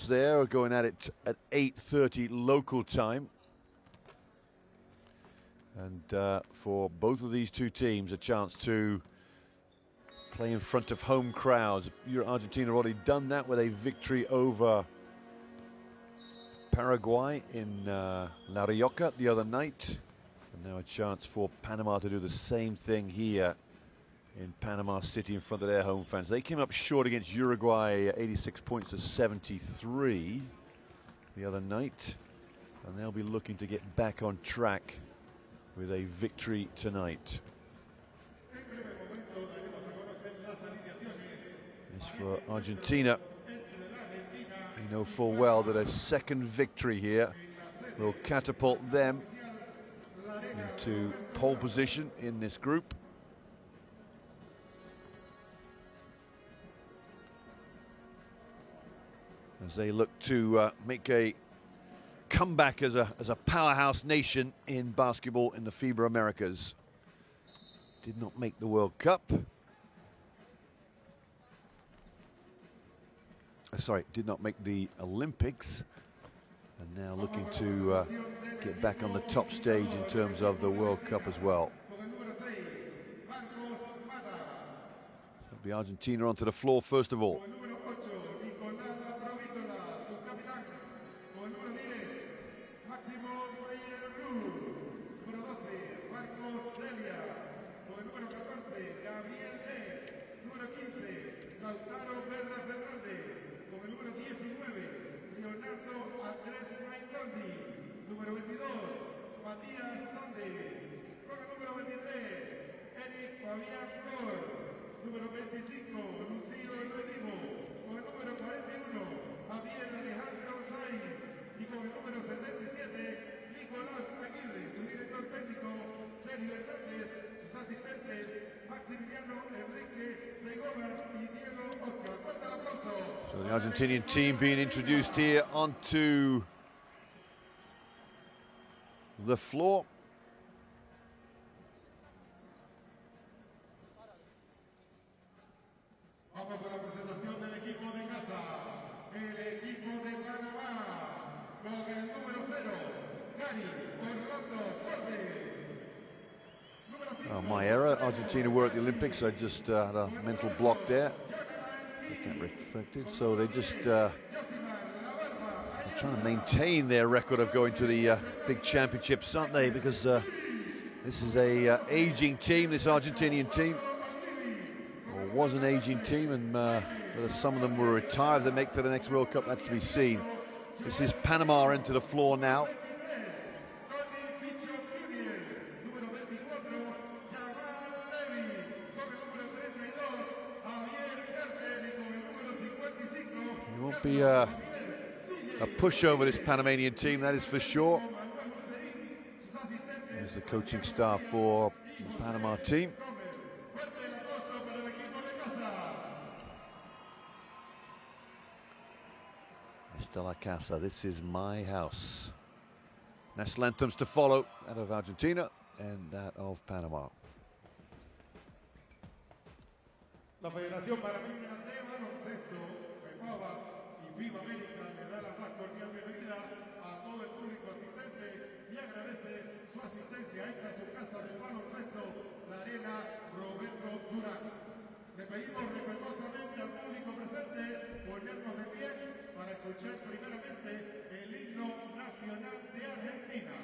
match there, going at it at 8:30 local time. And for both of these two teams, a chance to play in front of home crowds. Argentina already done that with a victory over Paraguay in La Rioja the other night. And now a chance for Panama to do the same thing here in Panama City in front of their home fans. They came up short against Uruguay, 86 points to 73 the other night. And they'll be looking to get back on track with a victory tonight. As for Argentina, they know full well that a second victory here will catapult them into pole position in this group. As they look to make a comeback as a powerhouse nation in basketball in the FIBA Americas. Did not make the World Cup. Sorry, did not make the Olympics. And now looking to get back on the top stage in terms of the World Cup as well. It'll be Argentina onto the floor first of all. So the Argentinian team being introduced here onto the floor. Vamos con la presentación del equipo de casa, el equipo de Panamá, con el número 0, Gary Orlando Fuertes. My error, Argentina were at the Olympics. I just had a mental block there. I can't reflect it, so they just they're trying to maintain their record of going to the big championships, aren't they? Because this is a aging team, this Argentinian team. Or was an aging team, and whether some of them were retired, they make to the next World Cup, that's to be seen. This is Panama into the floor now. It won't be a pushover, this Panamanian team, that is for sure. There's the coaching staff for the Panama team. Esta la casa, this is my house. National anthems to follow, that of Argentina and that of Panama. La Federación Panameña de Baloncesto, FIBA y FIBA América le da la más cordial bienvenida a todo el público asistente y agradece su asistencia a esta su casa del baloncesto, la Arena Roberto Durán. Le pedimos respetuosamente al público presente ponernos de pie para escuchar primeramente el himno nacional de Argentina.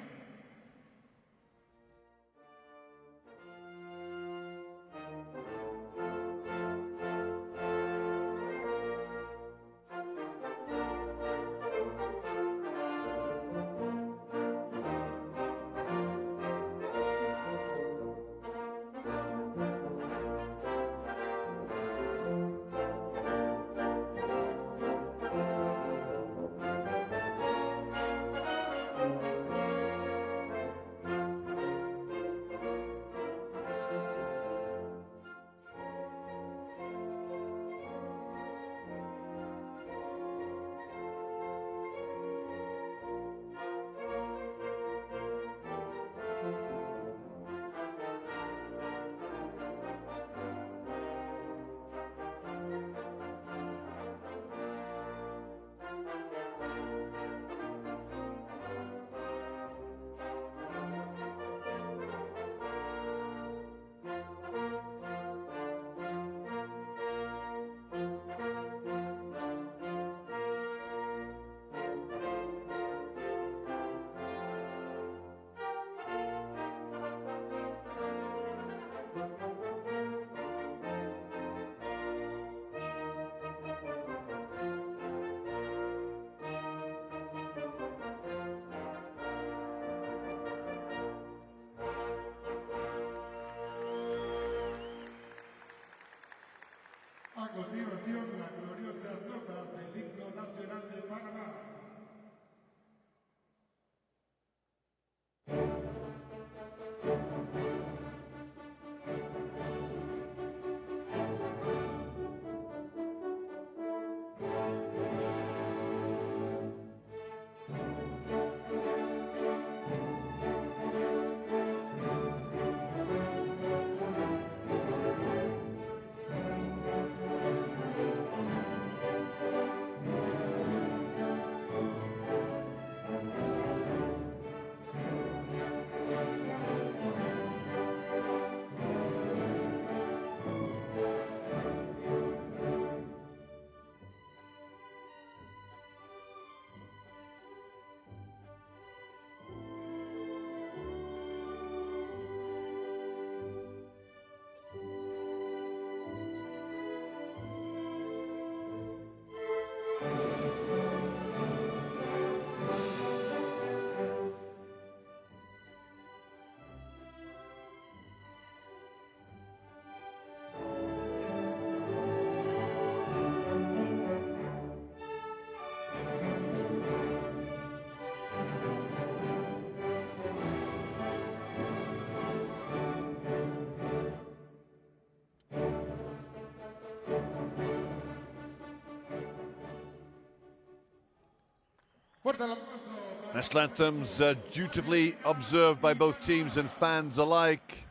Fuerte el aplauso. National anthems dutifully observed by both teams and fans alike.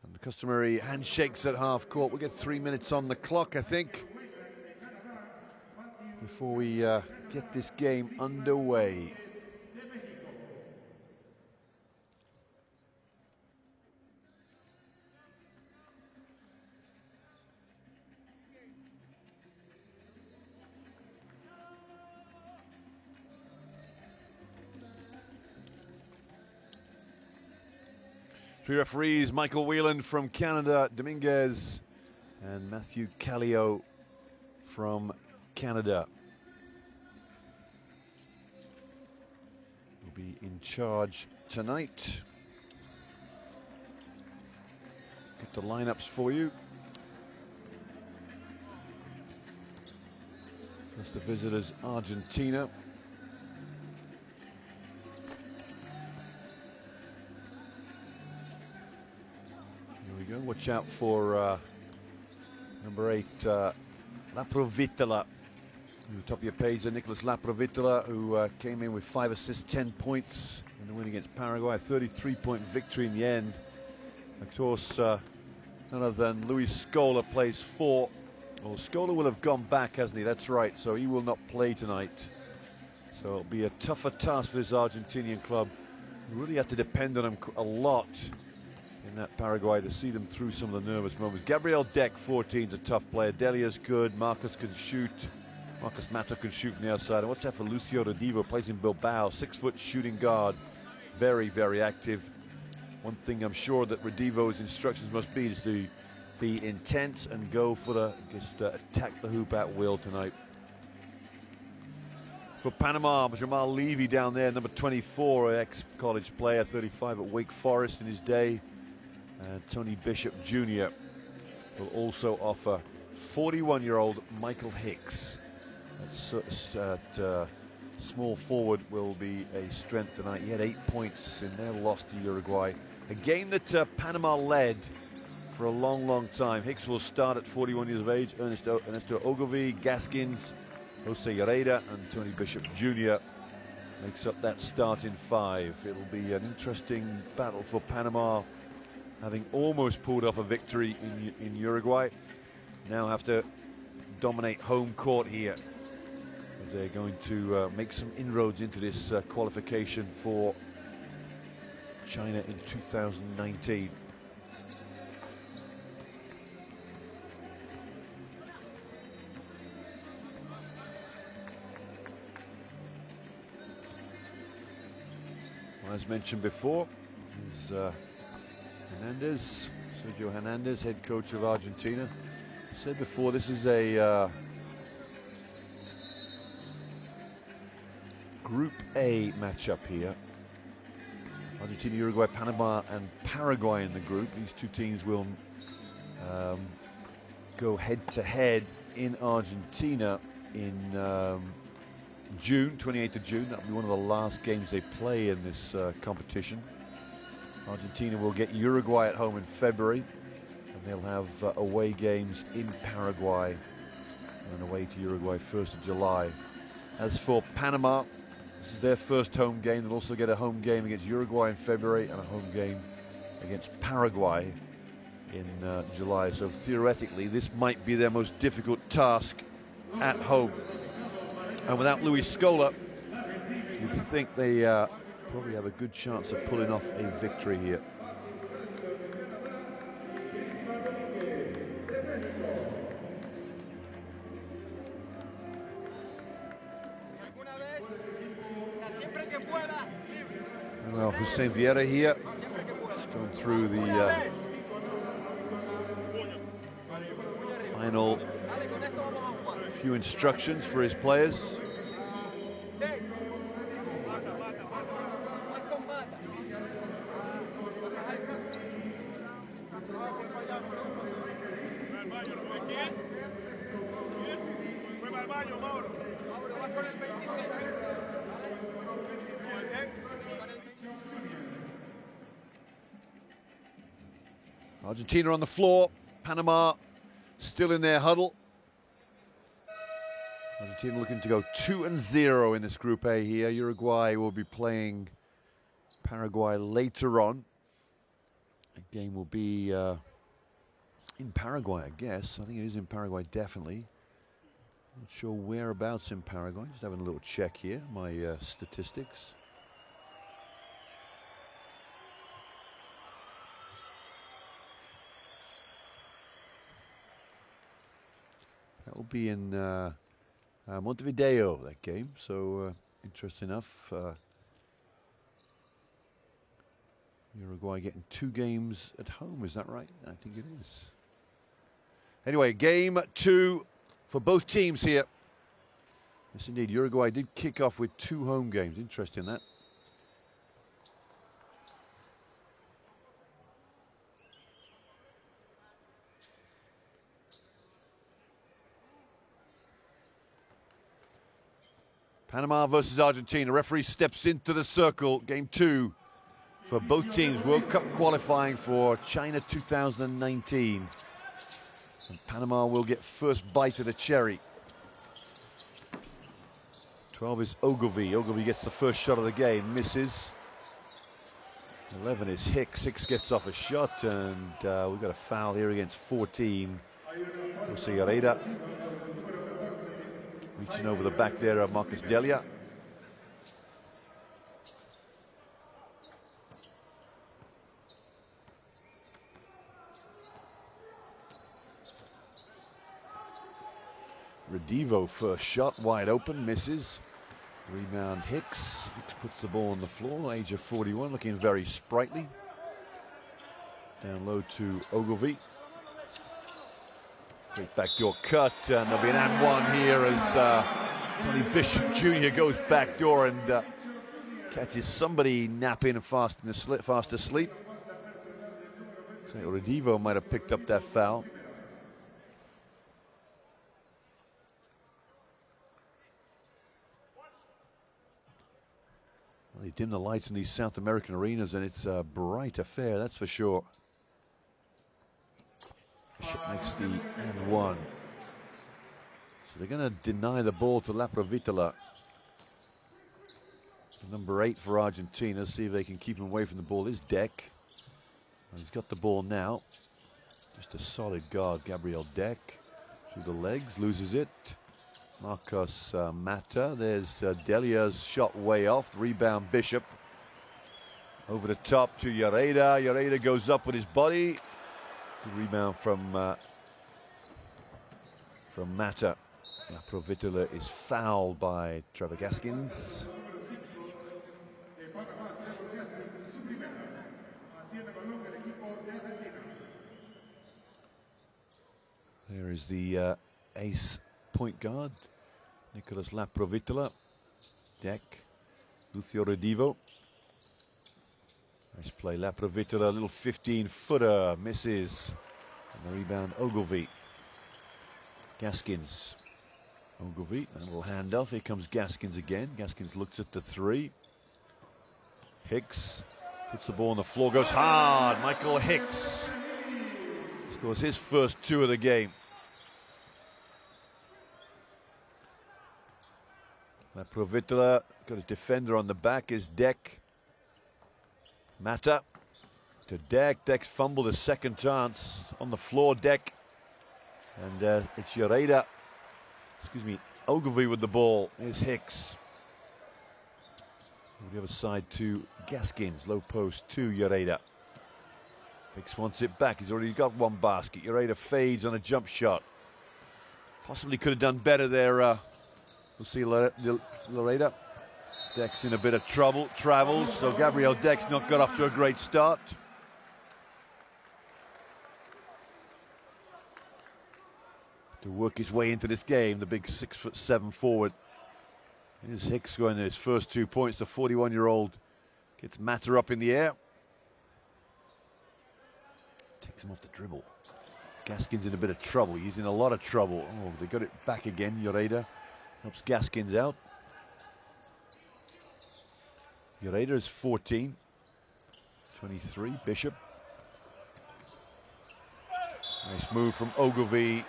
And the customary handshakes at half court. We'll get 3 minutes on the clock, I think, before we get this game underway. Three referees: Michael Whelan from Canada, Dominguez, and Matthew Callio from Canada will be in charge tonight. Get the lineups for you. First, the visitors, Argentina. Watch out for number 8, Laprovitola. On the top of your page, Nicholas Laprovitola, who came in with 5 assists, 10 points in the win against Paraguay. A 33-point victory in the end. Of course, none other than Luis Scola plays 4. Well, Scola will have gone back, hasn't he? That's right, so he will not play tonight. So it'll be a tougher task for this Argentinian club. You really have to depend on him a lot in that Paraguay to see them through some of the nervous moments. Gabriel Deck, 14, is a tough player. Delia's good. Marcus can shoot. Marcus Mato can shoot from the outside. And what's that for Lucio Redivo? Plays in Bilbao. 6-foot shooting guard. Very, very active. One thing I'm sure that Redivo's instructions must be is to be intense and go for the, just attack the hoop at will tonight. For Panama, Jamal Levy down there, number 24, ex-college player, 35 at Wake Forest in his day. And Tony Bishop Jr. will also offer 41-year-old Michael Hicks. At small forward will be a strength tonight. He had 8 points in their loss to Uruguay. A game that Panama led for a long, long time. Hicks will start at 41 years of age. Ernesto Ogilvy, Gaskins, Jose Herrera, and Tony Bishop Jr. makes up that starting 5. It'll be an interesting battle for Panama, having almost pulled off a victory in Uruguay. Now have to dominate home court here. They're going to make some inroads into this qualification for China in 2019. Well, as mentioned before, is Sergio Hernandez, head coach of Argentina. I said before, this is a Group A matchup here. Argentina, Uruguay, Panama, and Paraguay in the group. These two teams will go head-to-head in Argentina in June, 28th of June. That'll be one of the last games they play in this competition. Argentina will get Uruguay at home in February, and they'll have away games in Paraguay and away to Uruguay 1st of July. As for Panama, this is their first home game. They'll also get a home game against Uruguay in February and a home game against Paraguay in July. So theoretically, this might be their most difficult task at home. And without Luis Scola, you'd think they probably have a good chance of pulling off a victory here. Well, Hussein Vieira here, just going through the final few instructions for his players. Argentina on the floor, Panama still in their huddle. Argentina looking to go 2-0 in this Group A here. Uruguay will be playing Paraguay later on. The game will be in Paraguay, I guess. I think it is in Paraguay, definitely. Not sure whereabouts in Paraguay. Just having a little check here, my statistics. That will be in Montevideo, that game. So interesting enough. Uruguay getting 2 games at home, is that right? I think it is. Anyway, game 2 for both teams here. Yes, indeed. Uruguay did kick off with 2 home games. Interesting, that. Panama versus Argentina. Referee steps into the circle. Game 2 for both teams. World Cup qualifying for China 2019. And Panama will get first bite of the cherry. 12 is Ogilvy. Ogilvy gets the first shot of the game, misses. 11 is Hicks. Hicks gets off a shot, and we've got a foul here against 14. We'll see Herrera reaching over the back there of Marcus Delia. Redivo first shot, wide open, misses. Rebound Hicks. Hicks puts the ball on the floor, age of 41, looking very sprightly. Down low to Ogilvy. Great backdoor cut, and there'll be an and one here as Tony Bishop Jr. goes backdoor and catches somebody napping and fast asleep. So Redivo might have picked up that foul. Well, they dim the lights in these South American arenas, and it's a bright affair, that's for sure. Bishop makes the and one. So they're going to deny the ball to Laprovitola. Number 8 for Argentina. See if they can keep him away from the ball. Is Deck. Well, he's got the ball now. Just a solid guard, Gabriel Deck. Through the legs, loses it. Marcos Mata. There's Delia's shot way off. Rebound Bishop. Over the top to Herrera. Herrera goes up with his body. Good rebound from Mata. Laprovitola is fouled by Trevor Gaskins. There is the ace point guard, Nicolas Laprovitola. Deck, Lucio Redivo. Nice play, Laprovitola, a little 15-footer, misses. And the rebound, Ogilvy. Gaskins. Ogilvy, a little handoff. Here comes Gaskins again. Gaskins looks at the 3. Hicks puts the ball on the floor, goes hard. Michael Hicks scores his first 2 of the game. Laprovitola got his defender on the back. Is Deck. Mata to Deck. Deck's fumbled a second chance on the floor. Deck. And it's Herrera. Excuse me, Ogilvy with the ball. Here's Hicks. On the other side to Gaskins. Low post to Herrera. Hicks wants it back. He's already got 1 basket. Herrera fades on a jump shot. Possibly could have done better there. We'll see Herrera. Deck's in a bit of trouble. Travels. So Gabriel Deck's not got off to a great start. To work his way into this game, the big 6'7" forward. Here's Hicks going his first 2 points. The 41-year-old gets Mata up in the air. Takes him off the dribble. Gaskins in a bit of trouble. He's in a lot of trouble. Oh, they got it back again. Herrera helps Gaskins out. Herrera is 14. 23, Bishop. Nice move from Ogilvy.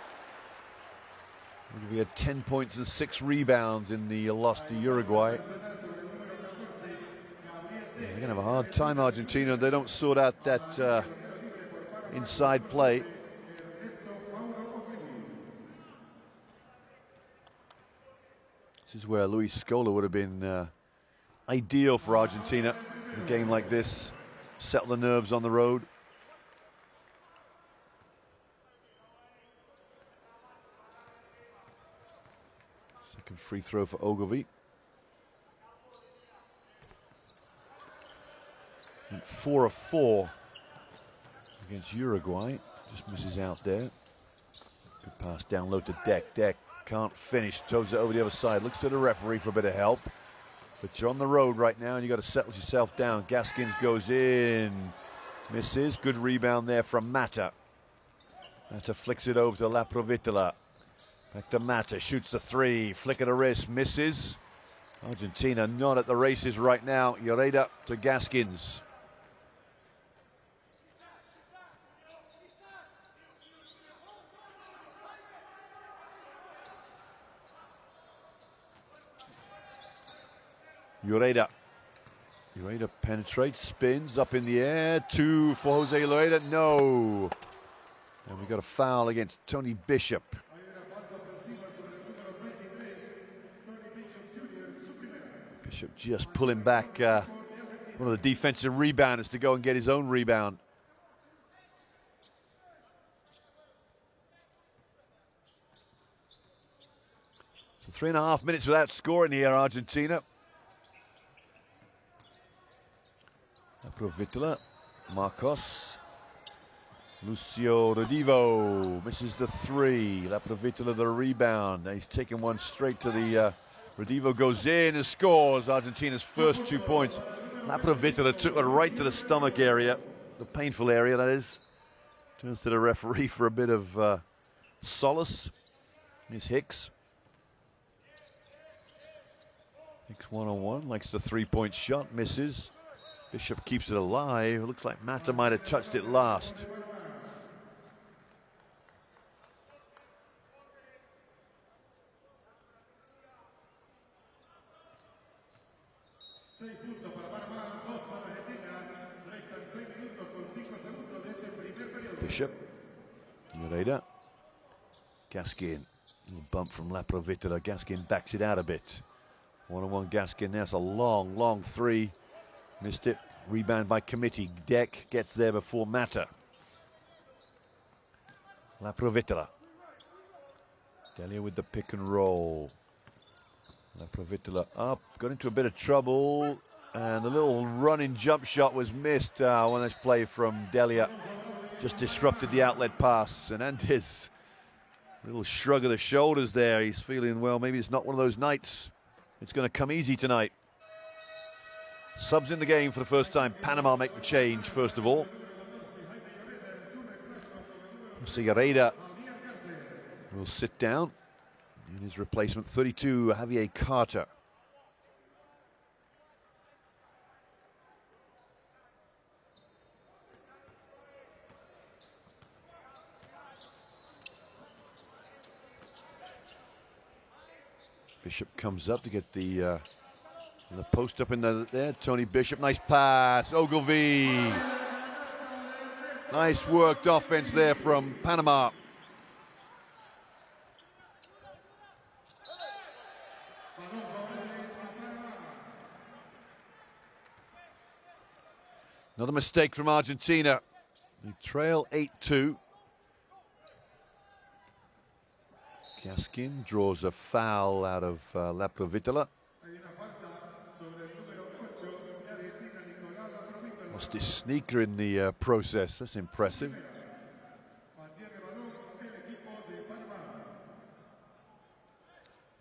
We had 10 points and 6 rebounds in the loss to Uruguay. They're going to have a hard time, Argentina. They don't sort out that inside play. This is where Luis Scola would have been ideal for Argentina in a game like this. Settle the nerves on the road. Second free throw for Ogilvy. Went 4 of 4 against Uruguay. Just misses out there. Good pass down low to Deck. Deck can't finish. Throws it over the other side. Looks to the referee for a bit of help. But you're on the road right now and you've got to settle yourself down. Gaskins goes in. Misses. Good rebound there from Mata. Mata flicks it over to La Provitola. Back to Mata. Shoots the 3. Flick of the wrist. Misses. Argentina not at the races right now. Lloreda to Gaskins. Lloreda penetrates, spins up in the air. 2 for Jose Lloreda. No. And we got a foul against Tony Bishop. Bishop just pulling back one of the defensive rebounders to go and get his own rebound. So 3.5 minutes without scoring here, Argentina. Provitola, Marcos, Lucio Redivo misses the 3. La Provitola the rebound. He's taking one straight to the Redivo goes in and scores Argentina's first 2 points. La Provitola took it right to the stomach area, the painful area that is. Turns to the referee for a bit of solace. Here's Hicks. Hicks 1-on-1, likes the 3-point shot, misses. Bishop keeps it alive. It looks like Mata might have touched it last. Bishop. Lloreda. Gaskin. Little bump from La Provitola. Gaskin backs it out a bit. 1-on-1 Gaskin. That's a long, long 3. Missed it. Rebound by committee. Deck gets there before Mata. La Provitola. Delia with the pick and roll. La Provitola up. Got into a bit of trouble. And the little running jump shot was missed. One nice play from Delia. Just disrupted the outlet pass. Hernandez. Little shrug of the shoulders there. He's feeling, well, maybe it's not one of those nights. It's going to come easy tonight. Subs in the game for the first time. Panama make the change first of all. Lloreda will sit down. In his replacement, 32, Javier Carter. Bishop comes up to get the post up in there. Tony Bishop, nice pass. Ogilvy. Nice worked offense there from Panama. Another mistake from Argentina. They trail 8-2. Gaskin draws a foul out of La Provitola. Lost his sneaker in the process. That's impressive.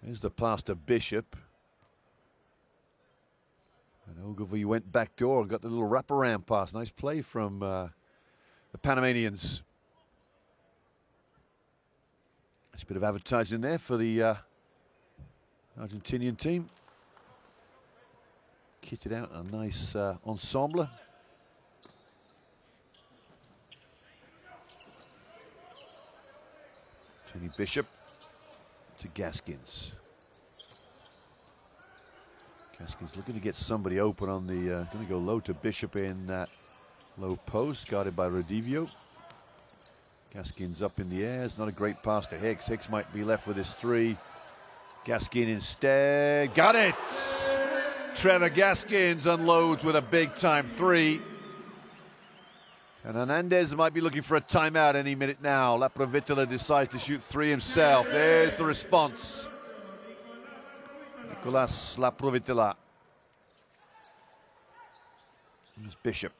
Here's the pass to Bishop. And Ogilvy went back door and got the little wraparound pass. Nice play from the Panamanians. Nice bit of advertising there for the Argentinian team. Kitted out a nice ensemble. Tony Bishop to Gaskins. Gaskins looking to get somebody open on the, going to go low to Bishop in that low post, guarded by Rodivio. Gaskins up in the air. It's not a great pass to Hicks. Hicks might be left with his three. Gaskin instead. Got it! Trevor Gaskins unloads with a big-time three. And Hernandez might be looking for a timeout any minute now. Laprovittola decides to shoot three himself. There's the response. Nicolas Laprovittola. Here's Bishop.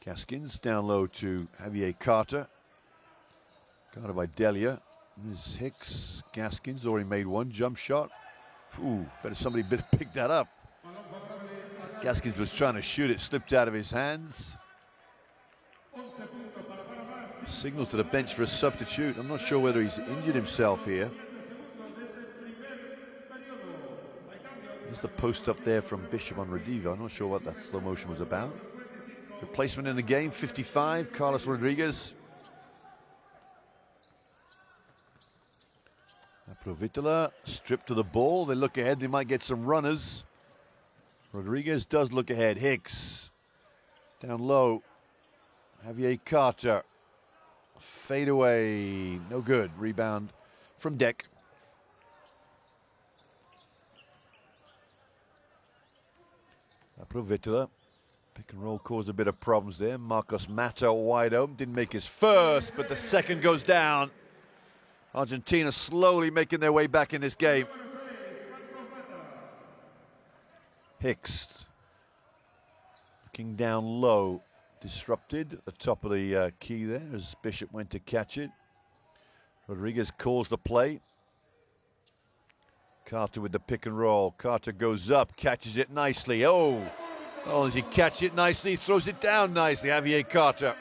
Gaskins down low to Javier Carter. Guarded by Delia. This is Hicks. Gaskins already made one jump shot. Ooh, better somebody pick that up. Gaskins was trying to shoot it, slipped out of his hands. Signal to the bench for a substitute. I'm not sure whether he's injured himself here. There's the post up there from Bishop on Redivo. I'm not sure what that slow motion was about. Replacement in the game, 55, Carlos Rodriguez. Laprovittola stripped to the ball. They look ahead, they might get some runners. Rodriguez does look ahead. Hicks down low. Javier Carter. Fade away. No good. Rebound from Deck. Laprovittola. Pick and roll caused a bit of problems there. Marcos Mata wide open. Didn't make his first, but the second goes down. Argentina slowly making their way back in this game. Hicks looking down low. Disrupted at the top of the key there as Bishop went to catch it. Rodriguez calls the play. Carter with the pick and roll. Carter goes up, catches it nicely. Oh, does he catch it nicely? Throws it down nicely. Javier Carter,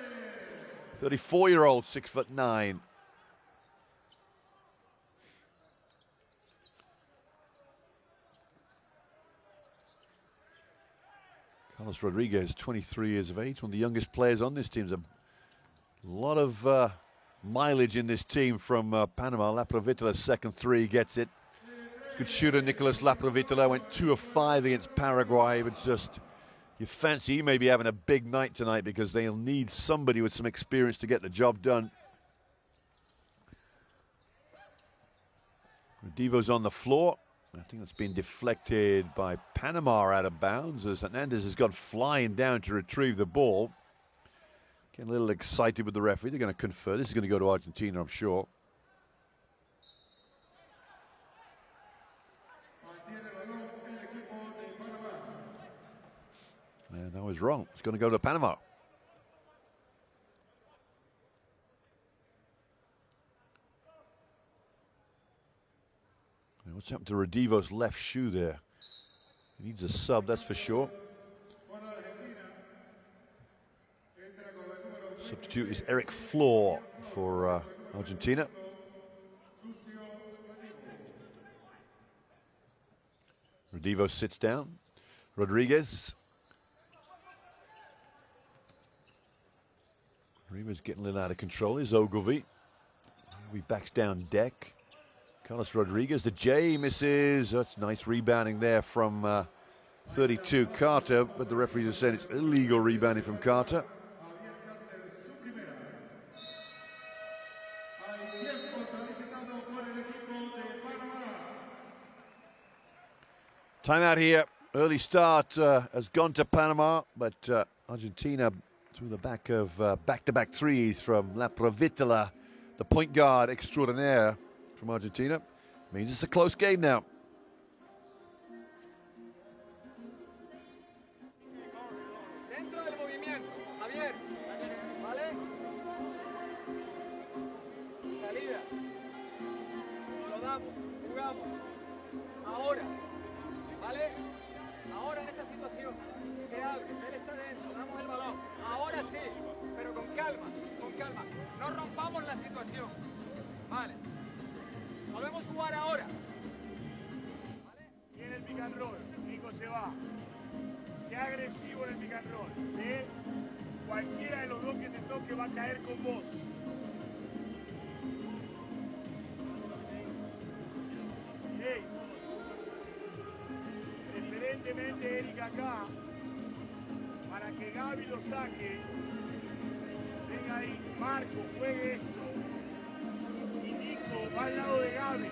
34-year-old, 6'9". Carlos Rodriguez, 23 years of age, one of the youngest players on this team. There's a lot of mileage in this team from Panama. Laprovitola's second three gets it. Good shooter, Nicolas Laprovittola went 2 of 5 against Paraguay, but just you fancy he may be having a big night tonight because they'll need somebody with some experience to get the job done. Redivo's on the floor. I think that's been deflected by Panama out of bounds as Hernandez has gone flying down to retrieve the ball. Getting a little excited with the referee. They're going to confer. This is going to go to Argentina, I'm sure. And I was wrong. It's going to go to Panama. What's happened to Redivo's left shoe there? He needs a sub, that's for sure. Substitute is Eric Flor for Argentina. Redivo sits down. Rodriguez. Rodriguez getting a little out of control. Is Ogilvy. He backs down Deck. Carlos Rodriguez, the J misses. That's nice rebounding there from 32 Carter, but the referees have said it's illegal rebounding from Carter. Timeout here. Early start has gone to Panama, but Argentina through the back of back-to-back threes from Laprovittola, the point guard extraordinaire from Argentina. Means it's a close game now. Dentro del movimiento, Javier, ¿vale? Salida. Lo damos, jugamos. Ahora, ¿vale? Ahora en esta situación, que abres, él está dentro, damos el balón. Ahora sí, pero con calma, con calma. No rompamos la situación, ¿vale? Podemos jugar ahora. ¿Vale? Viene el pick and roll. Nico se va. Sea agresivo en el pick and roll. ¿Sí? Cualquiera de los dos que te toque va a caer con vos. Hey. Preferentemente Eric acá, para que Gaby lo saque. Venga ahí, Marco, juegue esto. Y Nico va al lado de Gaby,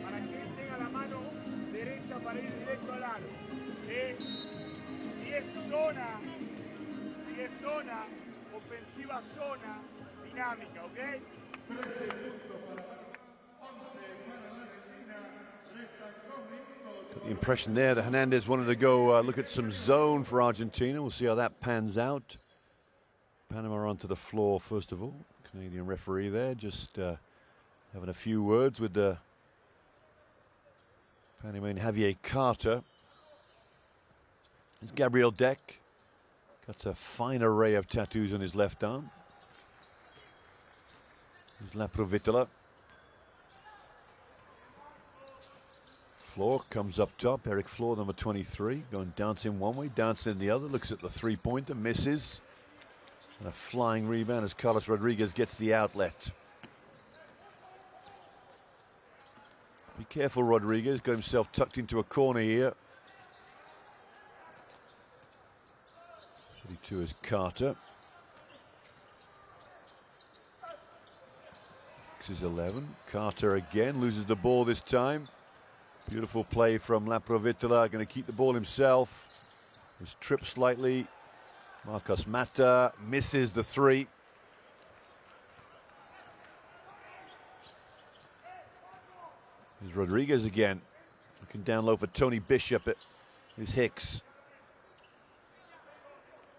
para que él tenga la mano derecha para ir directo al aro. ¿Sí? Si es zona, ofensiva zona, dinámica, ¿ok? 13 puntos para Panamá, 11 para la Argentina, restan 2 minutos. The impression there that Hernandez wanted to go look at some zone for Argentina. We'll see how that pans out. Panama onto the floor first of all. Canadian referee there just having a few words with the Panamanian Javier Carter. It's Gabriel Deck. Got a fine array of tattoos on his left arm. There's La Provitola. Floor comes up top. Eric Floor, number 23, going dancing one way, dancing the other. Looks at the three-pointer, misses. And a flying rebound as Carlos Rodriguez gets the outlet. Be careful, Rodriguez. Got himself tucked into a corner here. 32 is Carter. 6 is 11. Carter again loses the ball this time. Beautiful play from La Provitola. Going to keep the ball himself. He's tripped slightly. Marcos Mata misses the three. Here's Rodriguez again. Looking down low for Tony Bishop. Here's Hicks.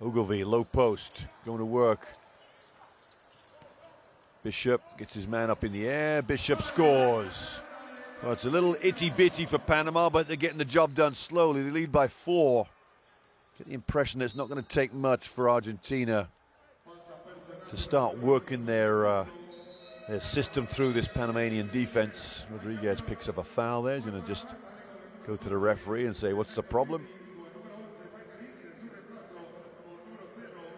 Ogilvie, low post, going to work. Bishop gets his man up in the air. Bishop scores. Well, it's a little itty-bitty for Panama, but they're getting the job done slowly. They lead by 4. Get the impression that it's not going to take much for Argentina to start working their system through this Panamanian defense. Rodriguez picks up a foul there. He's going to just go to the referee and say, what's the problem?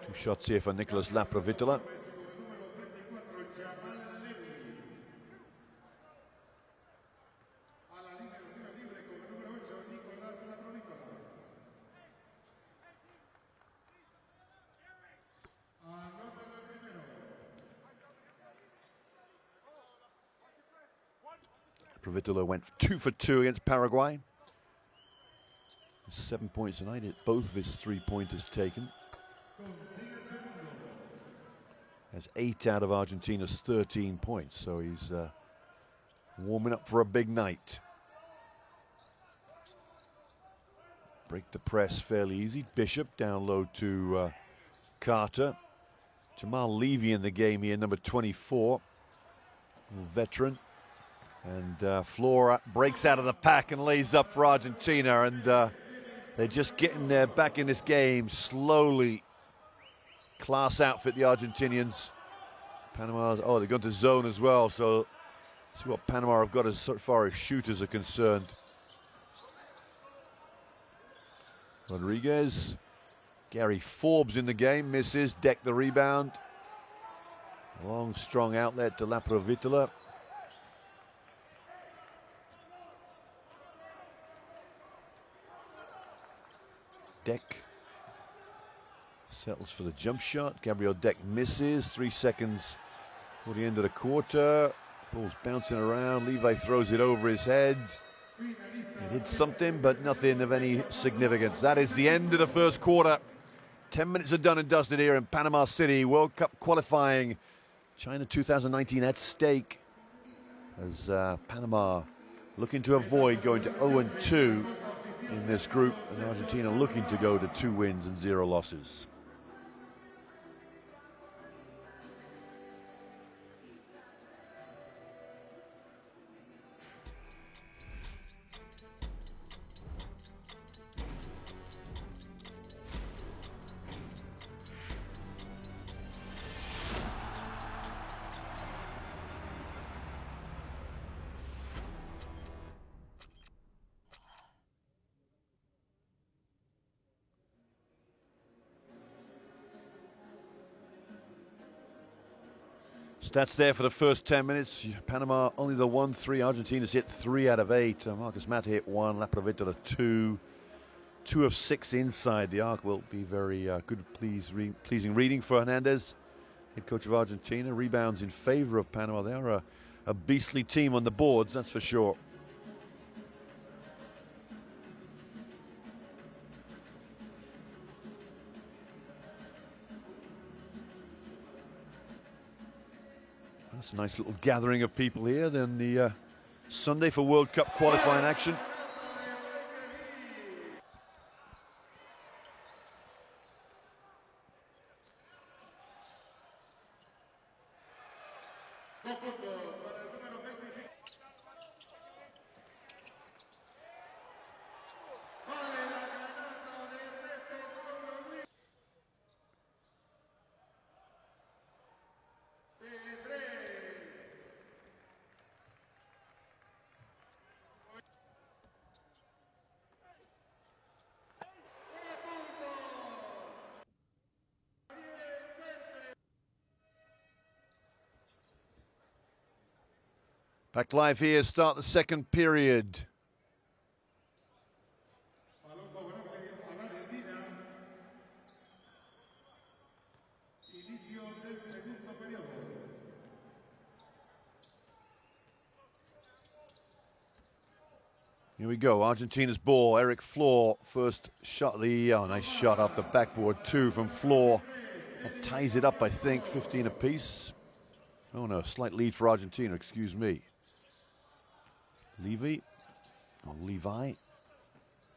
2 shots here for Nicolas La Provitola. Provitola went 2 for 2 against Paraguay. 7 points tonight. Both of his 3-pointers taken. Has 8 out of Argentina's 13 points, so he's warming up for a big night. Break the press fairly easy. Bishop down low to Carter. Jamal Levy in the game here, number 24, veteran. And Flora breaks out of the pack and lays up for Argentina, and they're just getting back in this game slowly. Class outfit, the Argentinians. Panama's, oh, they've gone to zone as well, so see what Panama have got as far as shooters are concerned. Rodriguez. Gary Forbes in the game, misses. Deck the rebound. Long, strong outlet to La Provitola. Deck settles for the jump shot. Gabriel Deck misses. 3 seconds for the end of the quarter. Ball's bouncing around. Levi throws it over his head. It hit something, but nothing of any significance. That is the end of the first quarter. 10 minutes are done and dusted here in Panama City. World Cup qualifying. China 2019 at stake as Panama looking to avoid going to 0-2 in this group, and Argentina looking to go to 2 wins and 0 losses. Stats there for the first 10 minutes. Panama only the 1-3. Argentina's hit 3 out of 8. Marcus Mata hit 1. La Provetta 2. 2 of 6 inside the arc. Will be very good, pleasing reading for Hernandez, head coach of Argentina. Rebounds in favor of Panama. They are a beastly team on the boards, that's for sure. That's a nice little gathering of people here. Then the Sunday for World Cup qualifying action. Back live here, start the second period. Here we go, Argentina's ball. Eric Flor, first shot, nice shot off the backboard, 2 from Flor. That ties it up, I think, 15 apiece. Oh no, slight lead for Argentina, excuse me. Levi.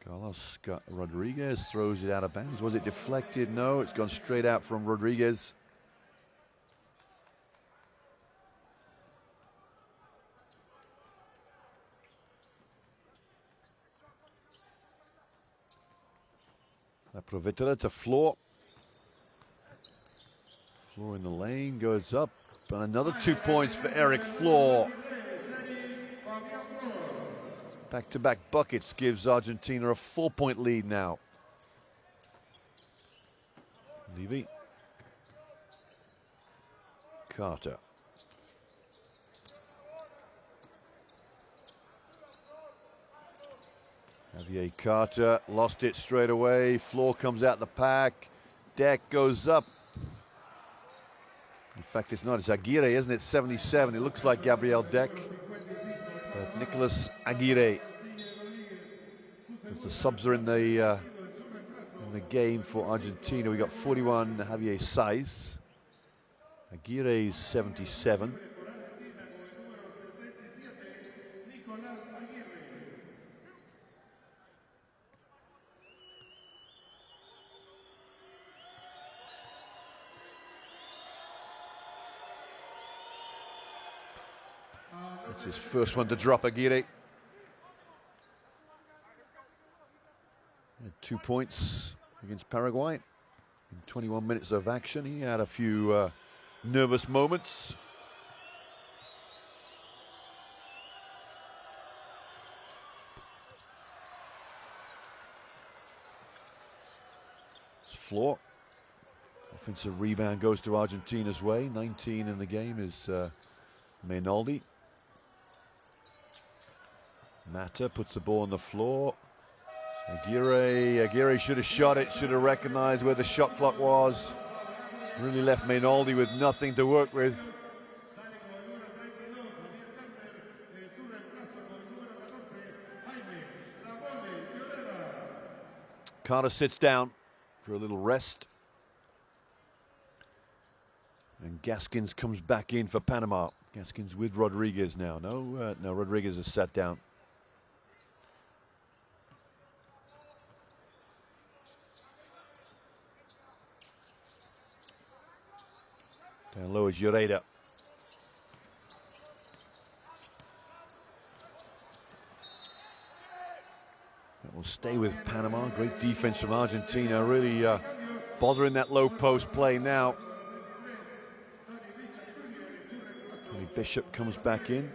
Carlos Rodriguez throws it out of bounds. Was it deflected? No, it's gone straight out from Rodriguez. La Provetta to Flor. Flor in the lane, goes up. And another 2 points for Eric Flor. Back-to-back buckets gives Argentina a 4-point lead now. Levy. Carter. Javier Carter lost it straight away. Flor comes out the pack. Deck goes up. In fact, it's not. It's Aguirre, isn't it? 77. It looks like Gabriel Deck. But Nicolas Aguirre. The subs are in the game for Argentina. We got 41, Javier Saiz. Aguirre's 77. That's his first one to drop, Aguirre. 2 points against Paraguay in 21 minutes of action. He had a few nervous moments. It's Flor. Offensive rebound goes to Argentina's way. 19 in the game is Mainaldi. Mata puts the ball on the floor. Aguirre should have shot it, should have recognized where the shot clock was. Really left Mainaldi with nothing to work with. Carter sits down for a little rest. And Gaskins comes back in for Panama. Gaskins with Rodriguez now. No, Rodriguez has sat down. Down low is Ureda. That will stay with Panama. Great defense from Argentina. Really bothering that low post play now. Tony Bishop comes back in.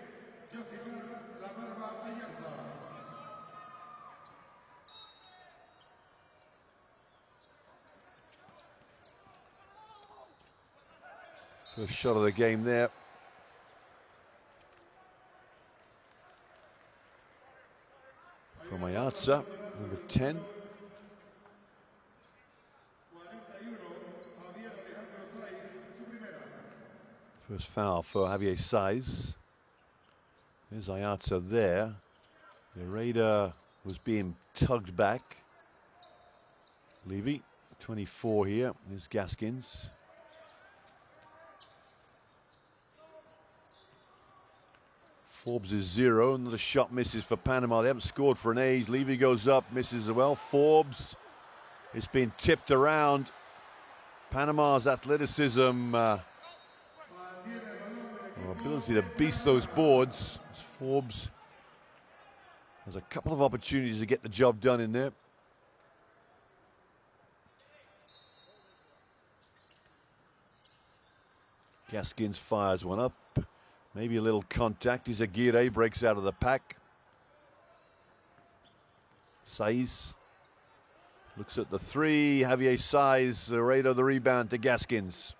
First shot of the game there Ayatza, number 10. First foul for Javier Saiz. There's Ayatza there. The Raider was being tugged back. Levy, 24 here. There's Gaskins. Forbes is 0. Another shot misses for Panama. They haven't scored for an age. Levy goes up, misses as well. Forbes, it's been tipped around. Panama's athleticism, ability to beast those boards. Forbes has a couple of opportunities to get the job done in there. Gaskins fires one up. Maybe a little contact. Izaguirre breaks out of the pack. Saiz looks at the three. Javier Saiz, the Raider, the rebound to Gaskins.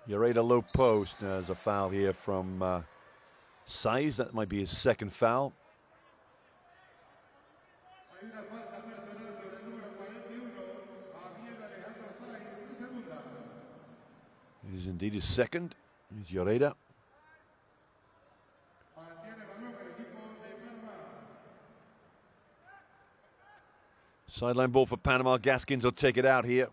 Lloreda low post. There's a foul here from Saiz. That might be his second foul. It is indeed his second. Here's Lloreda. Sideline ball for Panama. Gaskins will take it out here.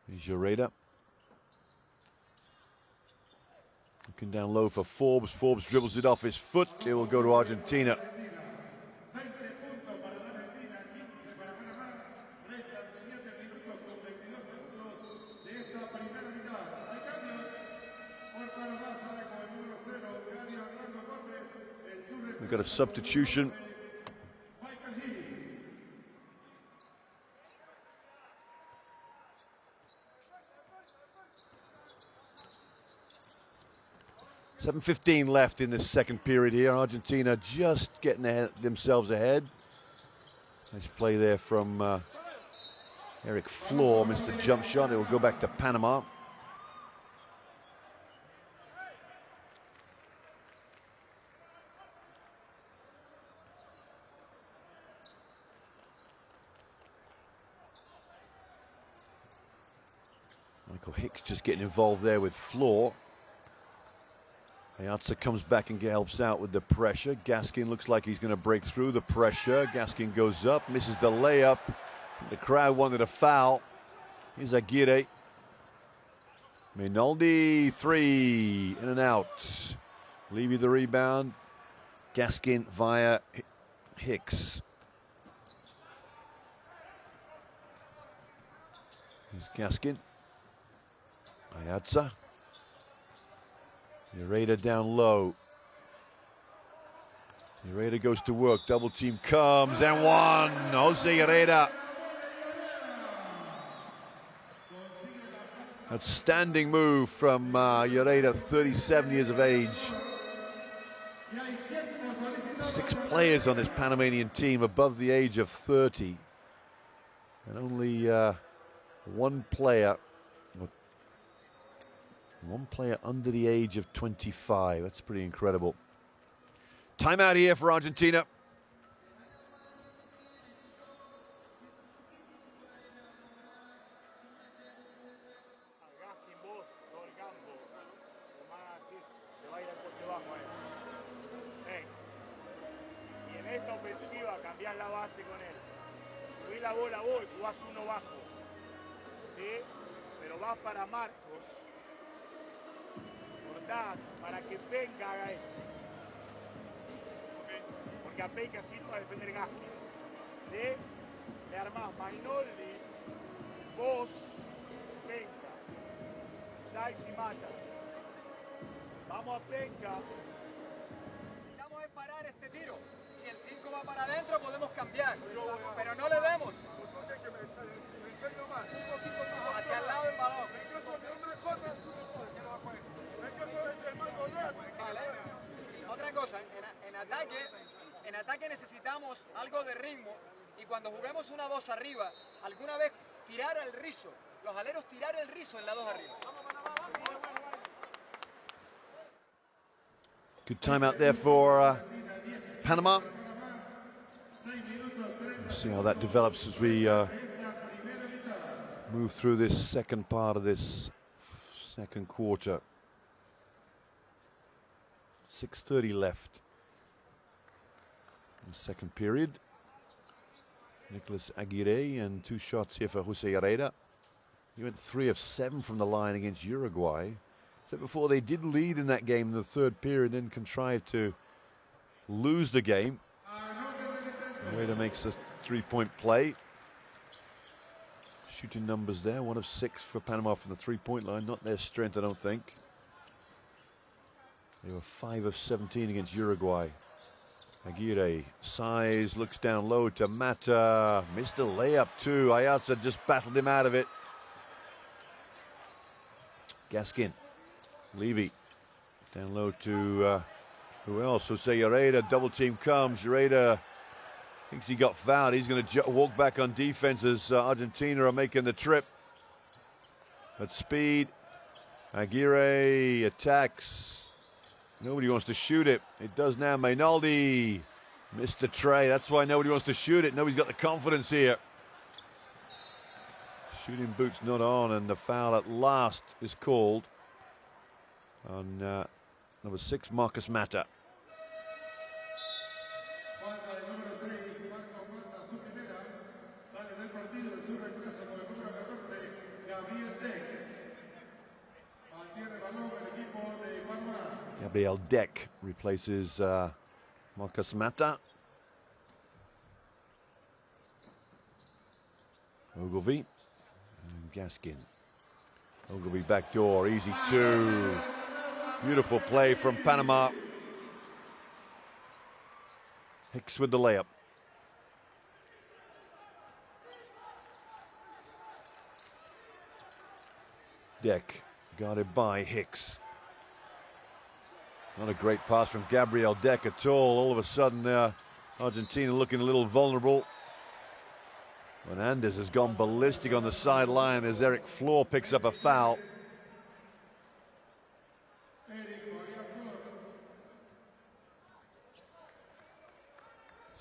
Here's Lloreda. Looking down low for Forbes. Forbes dribbles it off his foot. It will go to Argentina. We've got a substitution. $7:15 left in this second period here. Argentina just getting themselves ahead. Nice play there from Eric Flor. Missed the jump shot. It will go back to Panama. Michael Hicks just getting involved there with Flor. Ayatza comes back and helps out with the pressure. Gaskin looks like he's going to break through the pressure. Gaskin goes up, misses the layup. The crowd wanted a foul. Here's Aguirre. Mainoldi, three, in and out. Levy the rebound. Gaskin via Hicks. Here's Gaskin. Ayatza. Lloreda down low. Lloreda goes to work. Double team comes and one. Jose Lloreda. Outstanding move from Lloreda, 37 years of age. 6 players on this Panamanian team above the age of 30. And only one player under the age of 25. That's pretty incredible. Timeout here for Argentina. Para que venga haga esto. ¿Okay? Porque apeca así para defender Gaskins. ¿Sí? Le armás Mainoldi, vos, Penca, Saiz y Mata. Vamos a Penca. Necesitamos parar este tiro. Si el 5 va para adentro podemos cambiar. Pero no le demos. Hacia el lado del balón. Otra cosa, en ataque necesitamos algo de ritmo y cuando juguemos una 2 arriba, alguna vez tirar el rizo, los aleros tirar el rizo en la 2 arriba. Good timeout there for Panama. We'll see how that develops as we move through this second part of this second quarter. 6:30 left in the second period. Nicolas Aguirre and 2 shots here for Jose Herrera. He went 3 of 7 from the line against Uruguay. So before they did lead in that game in the third period, then contrived to lose the game. Herrera makes a 3-point play. Shooting numbers there, 1 of 6 for Panama from the 3-point line. Not their strength, I don't think. They were 5 of 17 against Uruguay. Aguirre, size, looks down low to Mata. Missed a layup too. Ayatza just battled him out of it. Gaskin, Levy, down low to who else? Jose Herrera, double team comes. Herrera thinks he got fouled. He's going to walk back on defense as Argentina are making the trip. At speed, Aguirre attacks. Nobody wants to shoot it. It does now. Mainaldi missed the tray. That's why nobody wants to shoot it. Nobody's got the confidence here. Shooting boots not on, and the foul at last is called on number 6, Marcus Mata. Gabriel Deck replaces Marcus Mata. Ogilvy and Gaskin. Ogilvy backdoor, easy 2. Beautiful play from Panama. Hicks with the layup. Deck guarded by Hicks. Not a great pass from Gabriel Deck at all. All of a sudden, Argentina looking a little vulnerable. Hernandez has gone ballistic on the sideline as Eric Flor picks up a foul.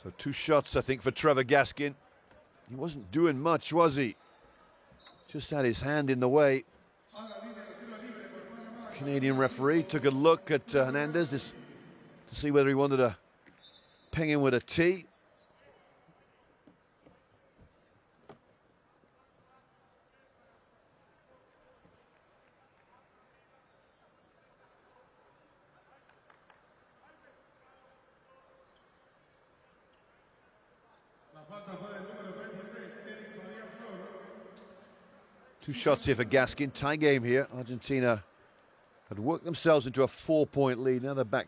So 2 shots, I think, for Trevor Gaskin. He wasn't doing much, was he? Just had his hand in the way. Canadian referee took a look at Hernandez to see whether he wanted to ping him with a tee. Two shots here for Gaskin. Tie game here. Argentina had worked themselves into a 4-point lead. Now they're back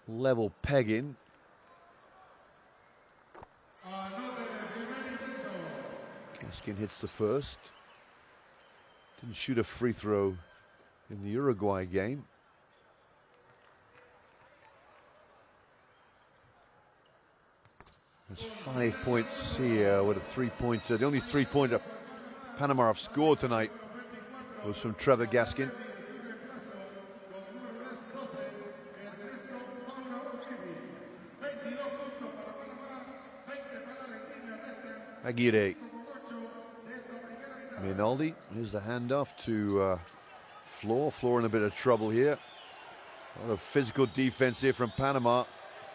level pegging. Gaskin hits the first. Didn't shoot a free throw in the Uruguay game. There's 5 points here with a 3-pointer. The only 3-pointer Panama have scored tonight was from Trevor Gaskin. Aguirre. Mainaldi. Here's the handoff to Flor. Flor in a bit of trouble here. A lot of physical defense here from Panama.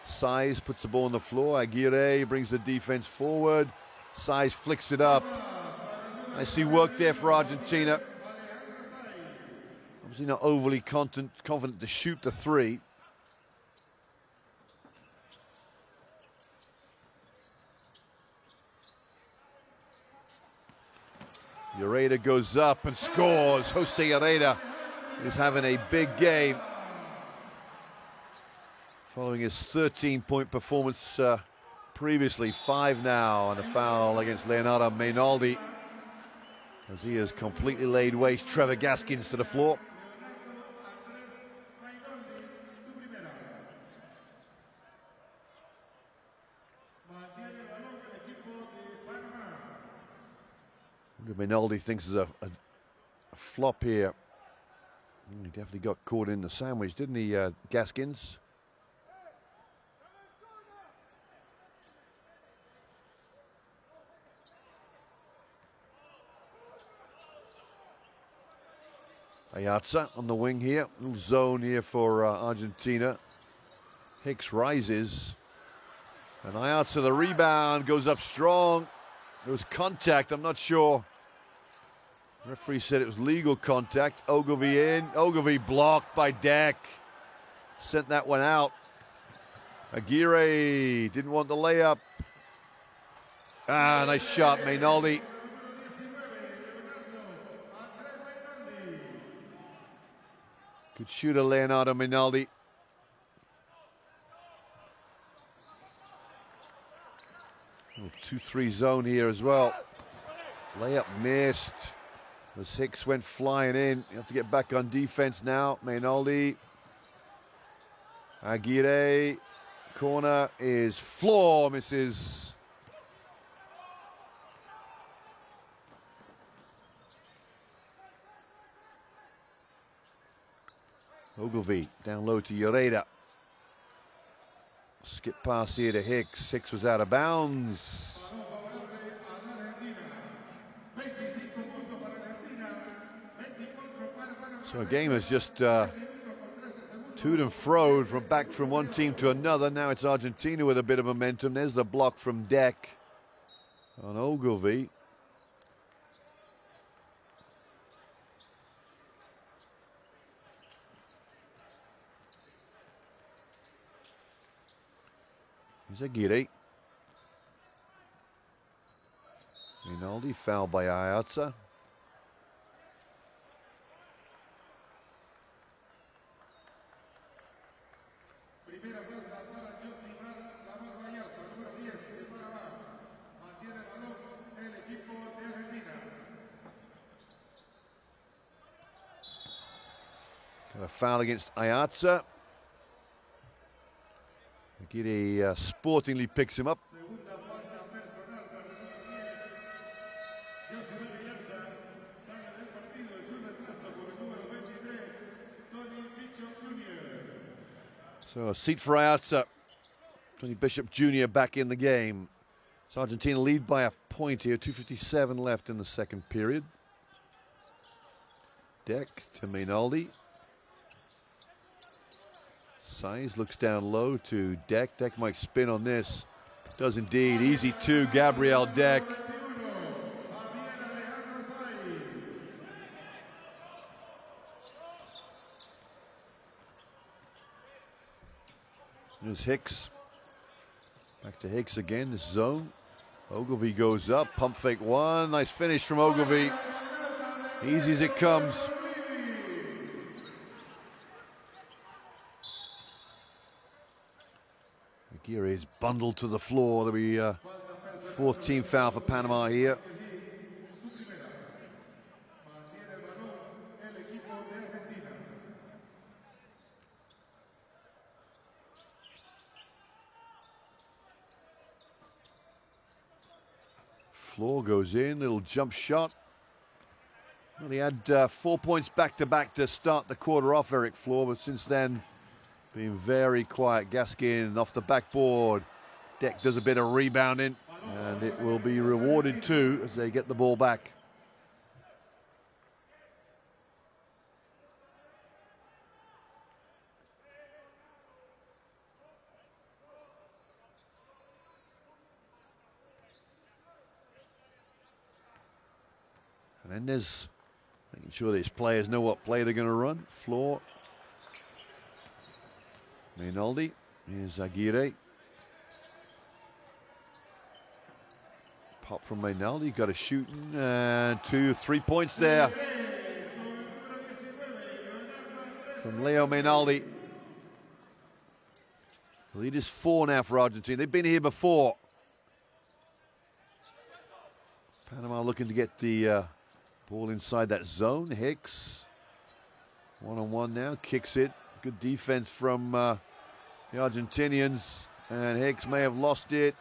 Size puts the ball on the floor. Aguirre brings the defense forward. Size flicks it up. I see work there for Argentina. Obviously not overly confident to shoot the 3. Herrera goes up and scores. Jose Herrera is having a big game. Following his 13-point performance previously, 5 now, and a foul against Leonardo Mainaldi as he has completely laid waste. Trevor Gaskins to the floor. Mainaldi thinks there's a flop here. He definitely got caught in the sandwich, didn't he, Gaskins? Ayatza on the wing here. Little zone here for Argentina. Hicks rises. And Ayatza, the rebound, goes up strong. There was contact, I'm not sure. Referee said it was legal contact. Ogilvy in. Ogilvy blocked by Deck. Sent that one out. Aguirre didn't want the layup. Ah, nice shot, Mainaldi. Good shooter, Leonardo Mainaldi. 2-3 zone here as well. Layup missed as Hicks went flying in. You have to get back on defense now. Mainaldi. Aguirre. Corner is floor, misses. Ogilvy down low to Lloreda. Skip pass here to Hicks. Hicks was out of bounds. So a game is just toed and froed from back from one team to another. Now it's Argentina with a bit of momentum. There's the block from Deck on Ogilvy. Here's Aguirre. Rinaldi fouled by Ayatza. Primera falta para Josimar Lamar Bayarza, número 10 de Panamá. Mantiene el balón el equipo de Argentina. Got a foul against Ayatza. Aguirre sportingly picks him up. Segunda falta personal para el número 10. Josimar Bayarza sale del partido de su reemplazo por el número 23, Tony Bishop Jr. So a seat for Ayatza. Tony Bishop Jr. back in the game. So Argentina lead by a point here. 2:57 left in the second period. Deck to Mainaldi. Size looks down low to Deck. Deck might spin on this. Does indeed. Easy two, Gabriel Deck. There's Hicks. Back to Hicks again, this zone. Ogilvy goes up, pump fake one. Nice finish from Ogilvy. Easy as it comes. Aguirre is bundled to the floor. There'll be a 4th team foul for Panama here. Floor goes in, little jump shot. Well, he had 4 points back-to-back to start the quarter off, Eric Floor, but since then, been very quiet. Gaskin off the backboard. Deck does a bit of rebounding, and it will be rewarded too as they get the ball back. Hernandez making sure these players know what play they're going to run. Floor. Mainaldi. Here's Aguirre. Pop from Mainaldi. Got a shooting. And 2-3 points there from Leo Mainaldi. The lead is 4 now for Argentina. They've been here before. Panama looking to get the ball inside that zone. Hicks. One-on-one now. Kicks it. Good defense from the Argentinians. And Hicks may have lost it.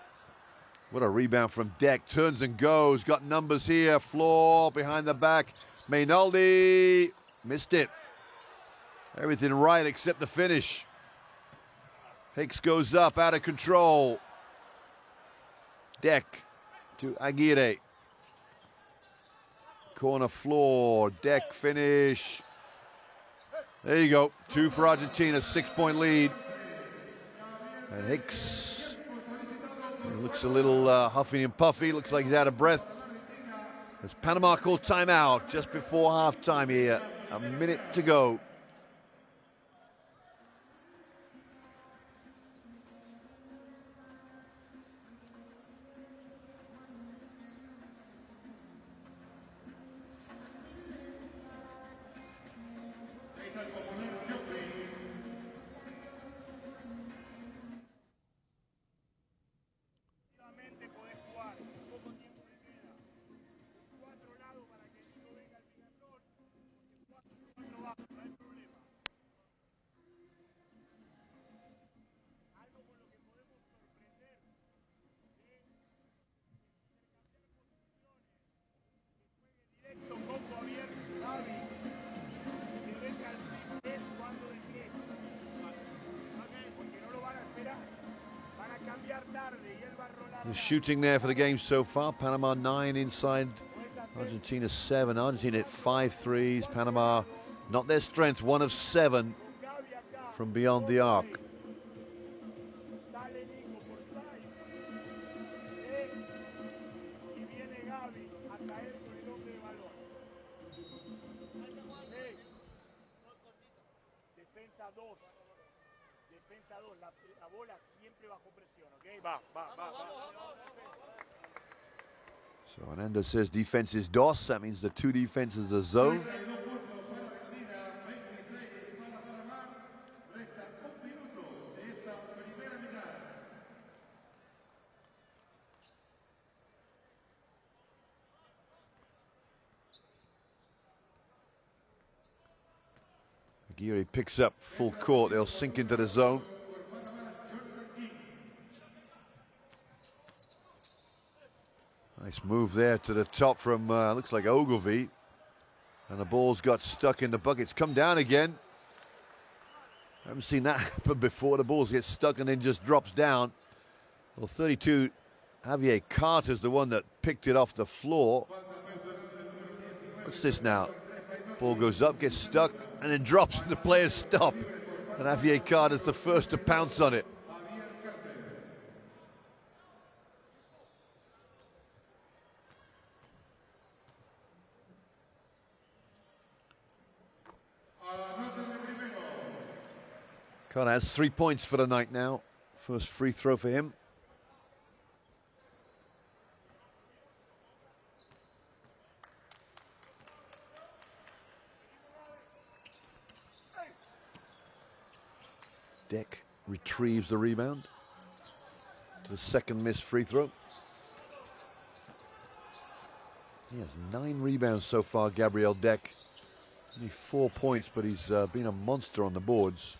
What a rebound from Deck. Turns and goes. Got numbers here. Floor behind the back. Mainaldi. Missed it. Everything right except the finish. Hicks goes up. Out of control. Deck to Aguirre. Corner Floor. Deck finish. There you go. 2 for Argentina, 6-point lead. And Hicks looks a little huffy and puffy. Looks like he's out of breath. As Panama called timeout just before halftime here. A minute to go. The shooting there for the game so far. Panama 9 inside, Argentina 7. Argentina hit 5 threes. Panama, not their strength, 1 of 7 from beyond the arc. So Ananda says defense is DOS. That means the 2 defenses are zone. Aguirre picks up full court. They'll sink into the zone. Nice move there to the top from, looks like Ogilvy. And the ball's got stuck in the buckets. Come down again. I haven't seen that happen before. The balls get stuck and then just drops down. Well, 32, Javier Carter's the one that picked it off the floor. What's this now? Ball goes up, gets stuck, and then drops, and the players stop. And Javier Carter's the first to pounce on it. Carter has 3 points for the night now. First free throw for him. Deck retrieves the rebound to the second missed free throw. He has 9 rebounds so far, Gabriel Deck. Only 4 points, but he's been a monster on the boards.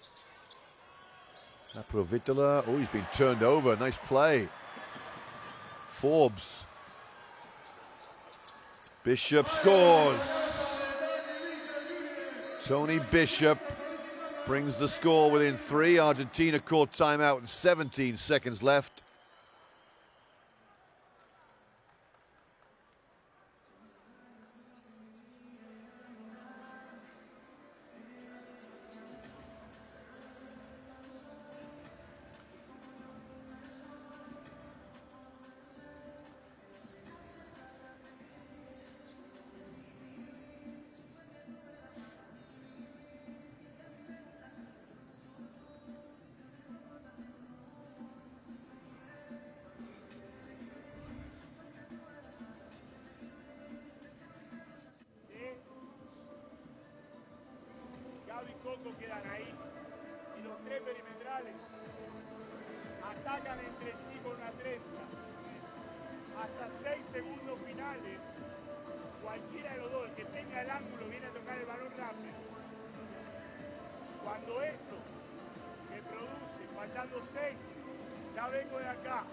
Aprovitola, oh, he's been turned over. Nice play. Forbes. Bishop scores. Tony Bishop brings the score within 3. Argentina called timeout with 17 seconds left. Quedan ahí y los 3 perimetrales atacan entre sí con una trenza hasta 6 segundos finales. Cualquiera de los dos, el que tenga el ángulo, viene a tocar el balón rápido. Cuando esto se produce faltando 6, ya vengo de acá,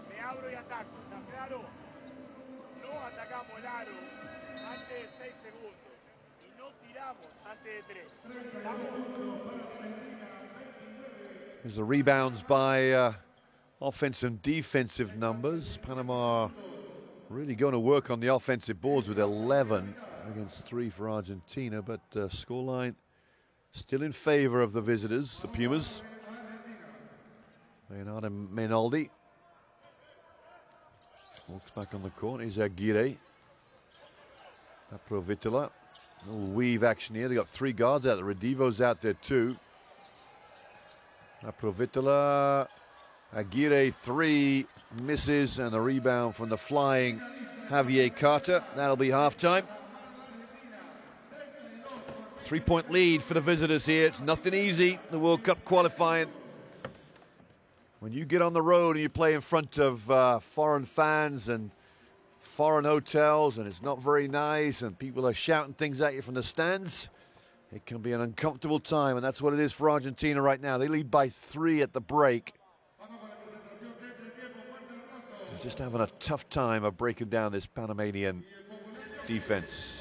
me abro y ataco. ¿Está claro? No atacamos el aro antes de 6 segundos. There's the rebounds by offensive and defensive numbers. Panama really going to work on the offensive boards with 11 against 3 for Argentina, but scoreline Still in favor of the visitors, the Pumas. Leonardo Mainoldi walks back on the court. Here's Aguirre. Provitola. A little weave action here. They got 3 guards out there. Redivo's out there too. Provitola. Aguirre 3 misses, and a rebound from the flying Javier Carter. That'll be halftime. 3-point lead for the visitors here. It's nothing easy, the World Cup qualifying. When you get on the road and you play in front of foreign fans and foreign hotels, and it's not very nice, and people are shouting things at you from the stands, it can be an uncomfortable time, and that's what it is for Argentina right now. They lead by 3 at the break. They're just having a tough time of breaking down this Panamanian defense.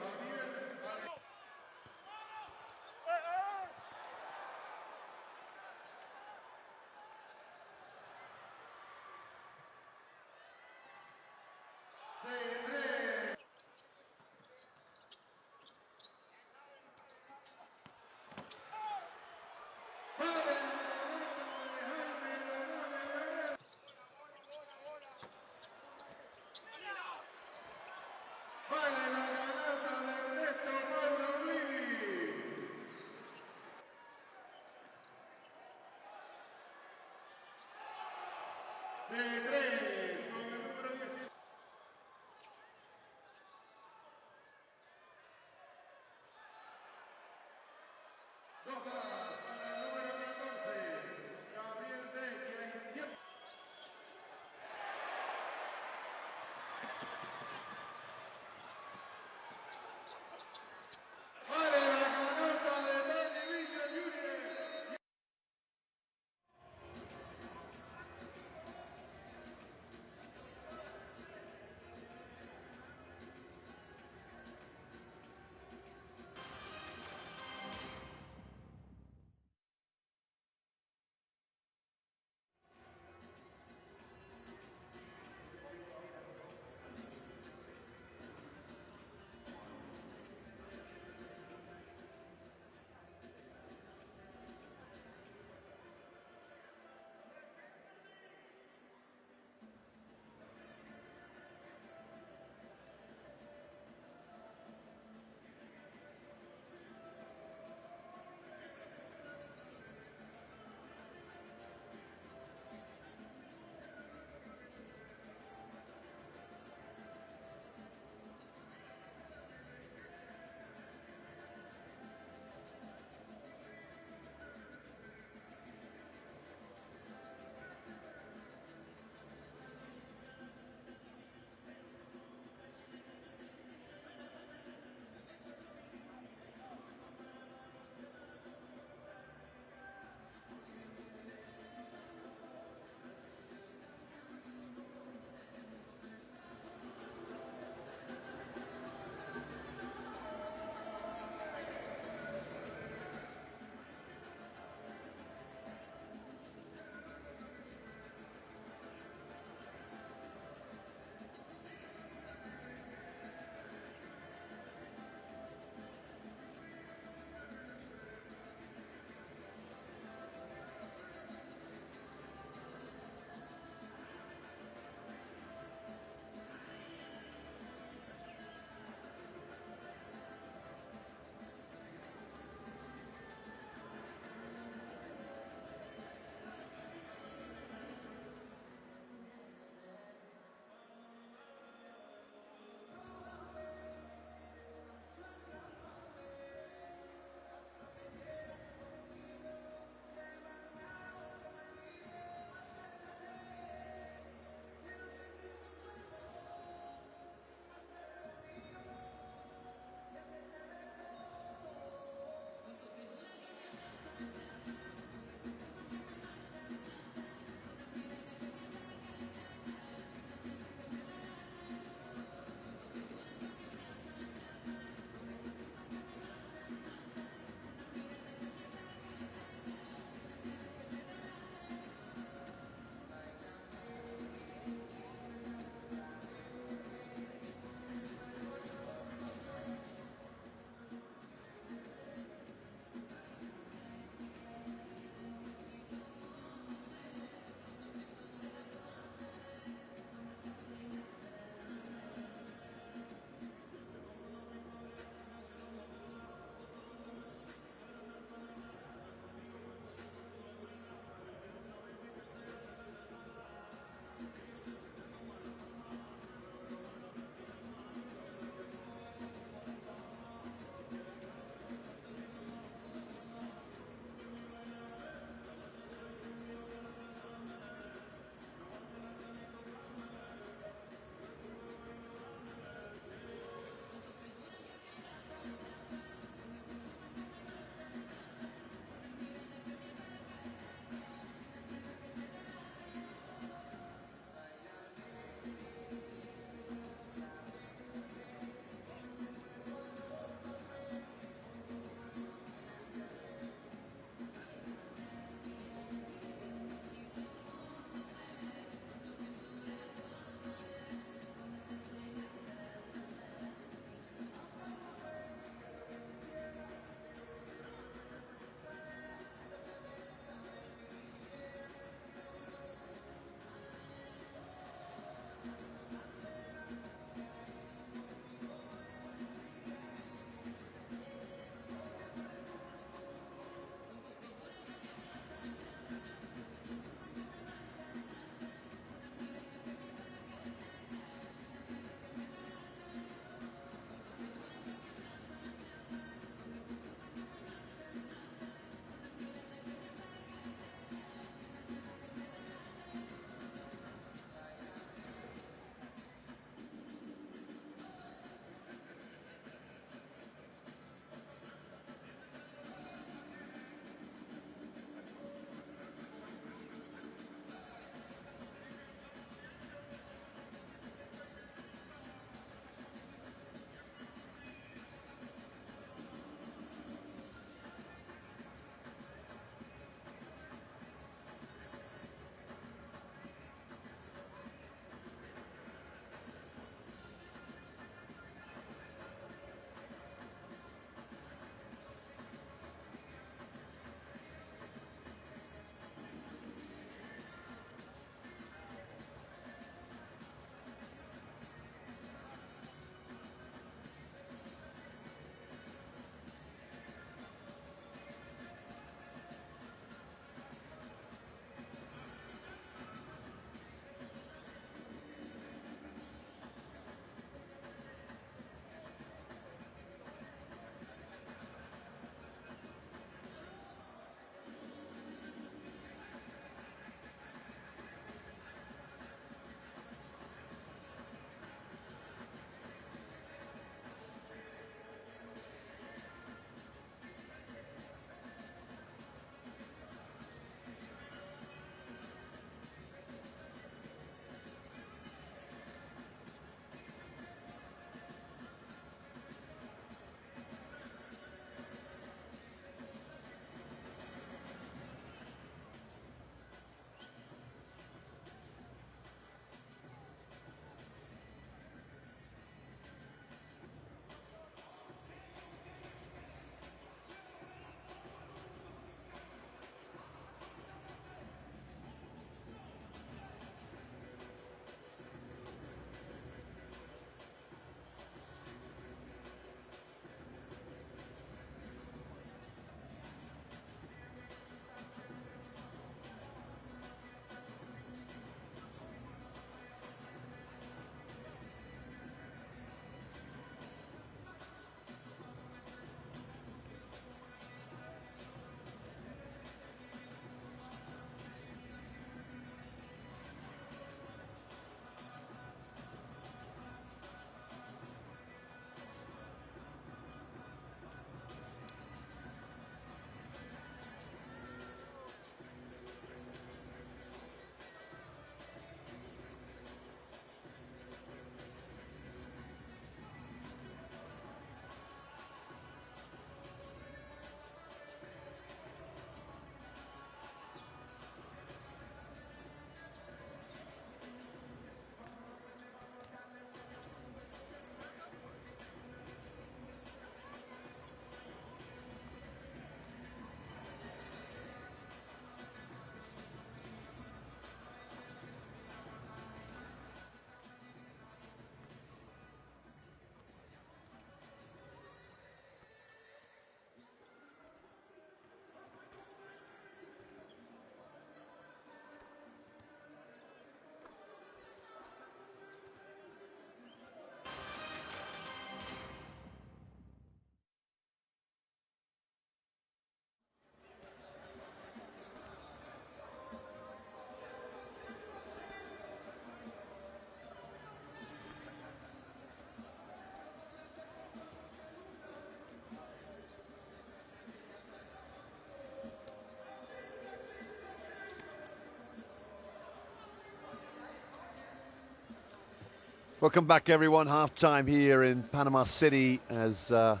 Welcome back, everyone. Half-time here in Panama City as the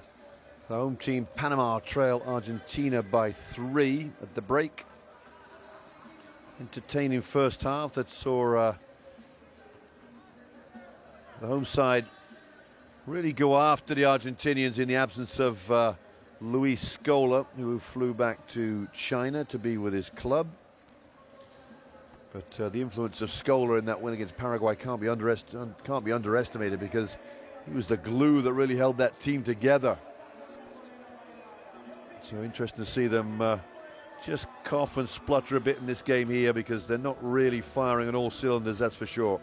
home team Panama trail Argentina by 3 at the break. Entertaining first half that saw the home side really go after the Argentinians in the absence of Luis Scola, who flew back to China to be with his club. But the influence of Scola in that win against Paraguay can't be underestimated, because he was the glue that really held that team together. So interesting to see them just cough and splutter a bit in this game here, because they're not really firing on all cylinders, that's for sure.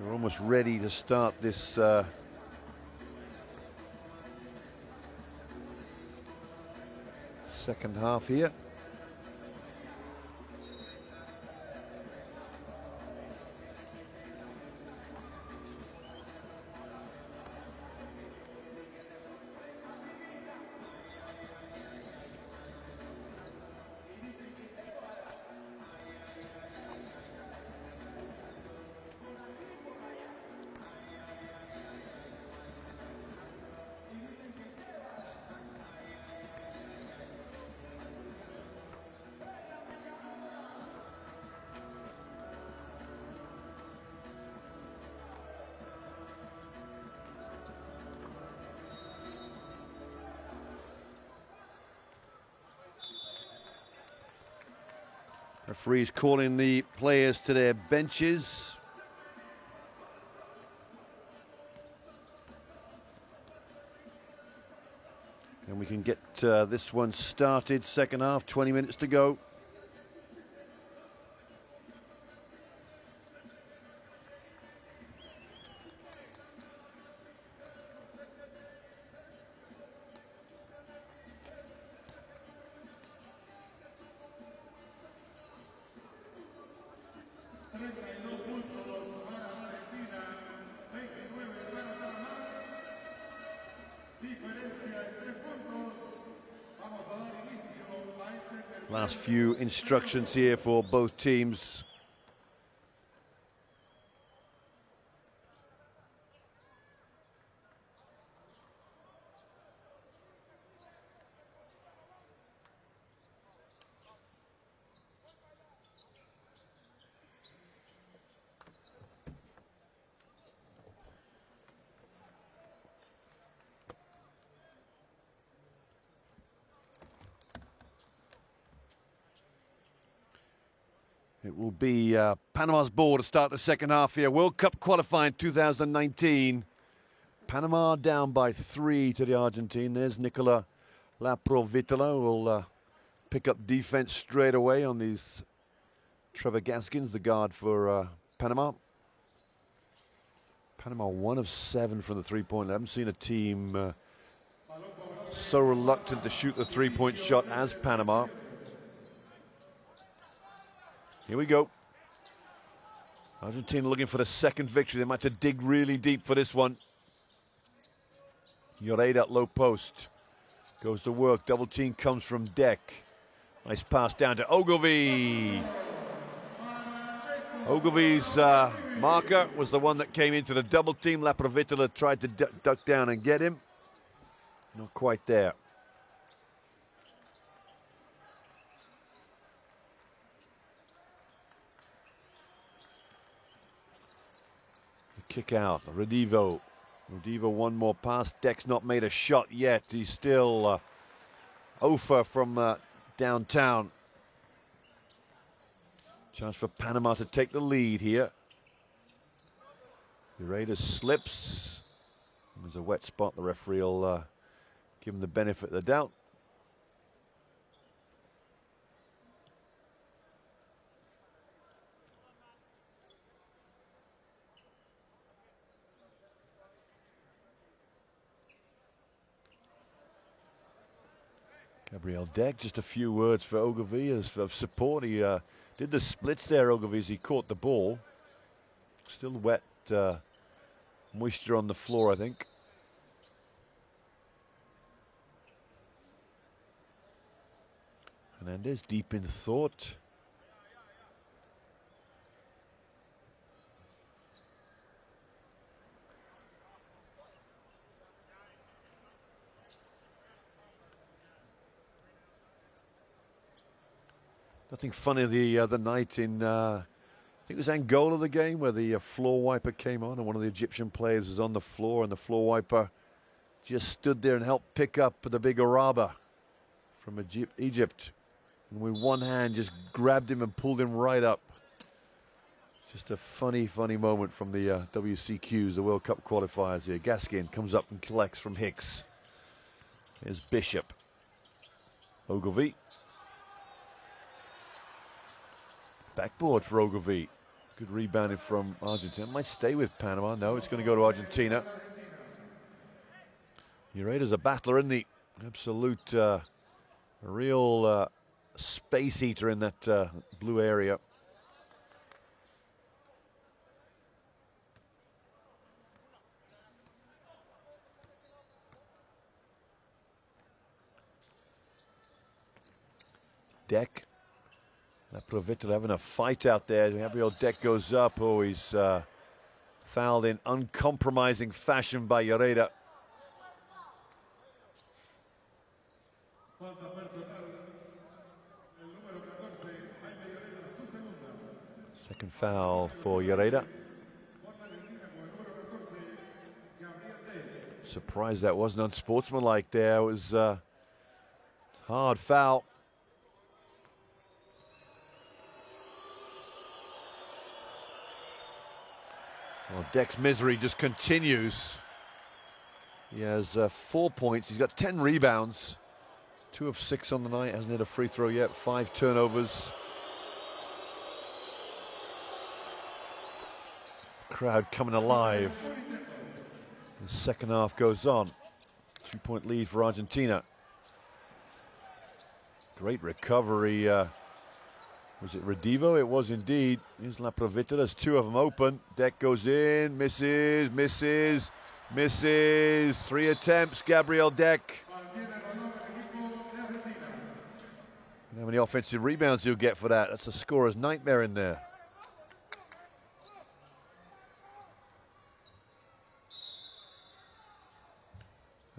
We're almost ready to start this second half here. Referees calling the players to their benches. And we can get this one started. Second half, 20 minutes to go. Last few instructions here for both teams. It will be Panama's ball to start the second half here. World Cup qualifying 2019. Panama down by 3 to the Argentine. There's Nicola Laprovitola, who will pick up defense straight away on these Trevor Gaskins, the guard for Panama. Panama 1 of 7 from the three-point. I haven't seen a team so reluctant to shoot the three-point shot as Panama. Here we go. Argentina looking for the second victory. They might have to dig really deep for this one. Lloreda low post. Goes to work. Double team comes from deck. Nice pass down to Ogilvy. Ogilvy's marker was the one that came into the double team. Laprovitola tried to duck down and get him. Not quite there. Kick out, Redivo. Redivo one more pass. Deck's not made a shot yet. He's still Ofer from downtown. Chance for Panama to take the lead here. The Raiders slips. There's a wet spot. The referee will give him the benefit of the doubt. Gabriel Deck, just a few words for Ogilvy of support. He did the splits there, Ogilvy, as he caught the ball. Still wet moisture on the floor, I think. Hernandez deep in thought. Nothing funny the other night in, I think it was Angola, the game where the floor wiper came on and one of the Egyptian players was on the floor and the floor wiper just stood there and helped pick up the big Araba from Egypt. And with one hand just grabbed him and pulled him right up. Just a funny, funny moment from the WCQs, the World Cup qualifiers here. Gaskin comes up and collects from Hicks. Here's Bishop. Ogilvie. Backboard for Ogilvie. Good rebounding from Argentina. Might stay with Panama. No, it's going to go to Argentina. Ureda's a battler, isn't he? Absolute, a real space eater in that blue area. Deck. Provitto having a fight out there. Gabriel Deck goes up. Oh, he's fouled in uncompromising fashion by Ureda. Second foul for Ureda. Surprised that wasn't unsportsmanlike there. It was hard foul. Well, Deck's misery just continues. He has 4 points. He's got 10 rebounds. 2 of 6 on the night. Hasn't hit a free throw yet. 5 turnovers. Crowd coming alive. The second half goes on. 2-point lead for Argentina. Great recovery. Was it Redivo? It was indeed. Here's Laprovita. There's 2 of them open. Deck goes in, misses, misses, misses. 3 attempts. Gabriel Deck. How many offensive rebounds he'll get for that? That's a scorer's nightmare in there.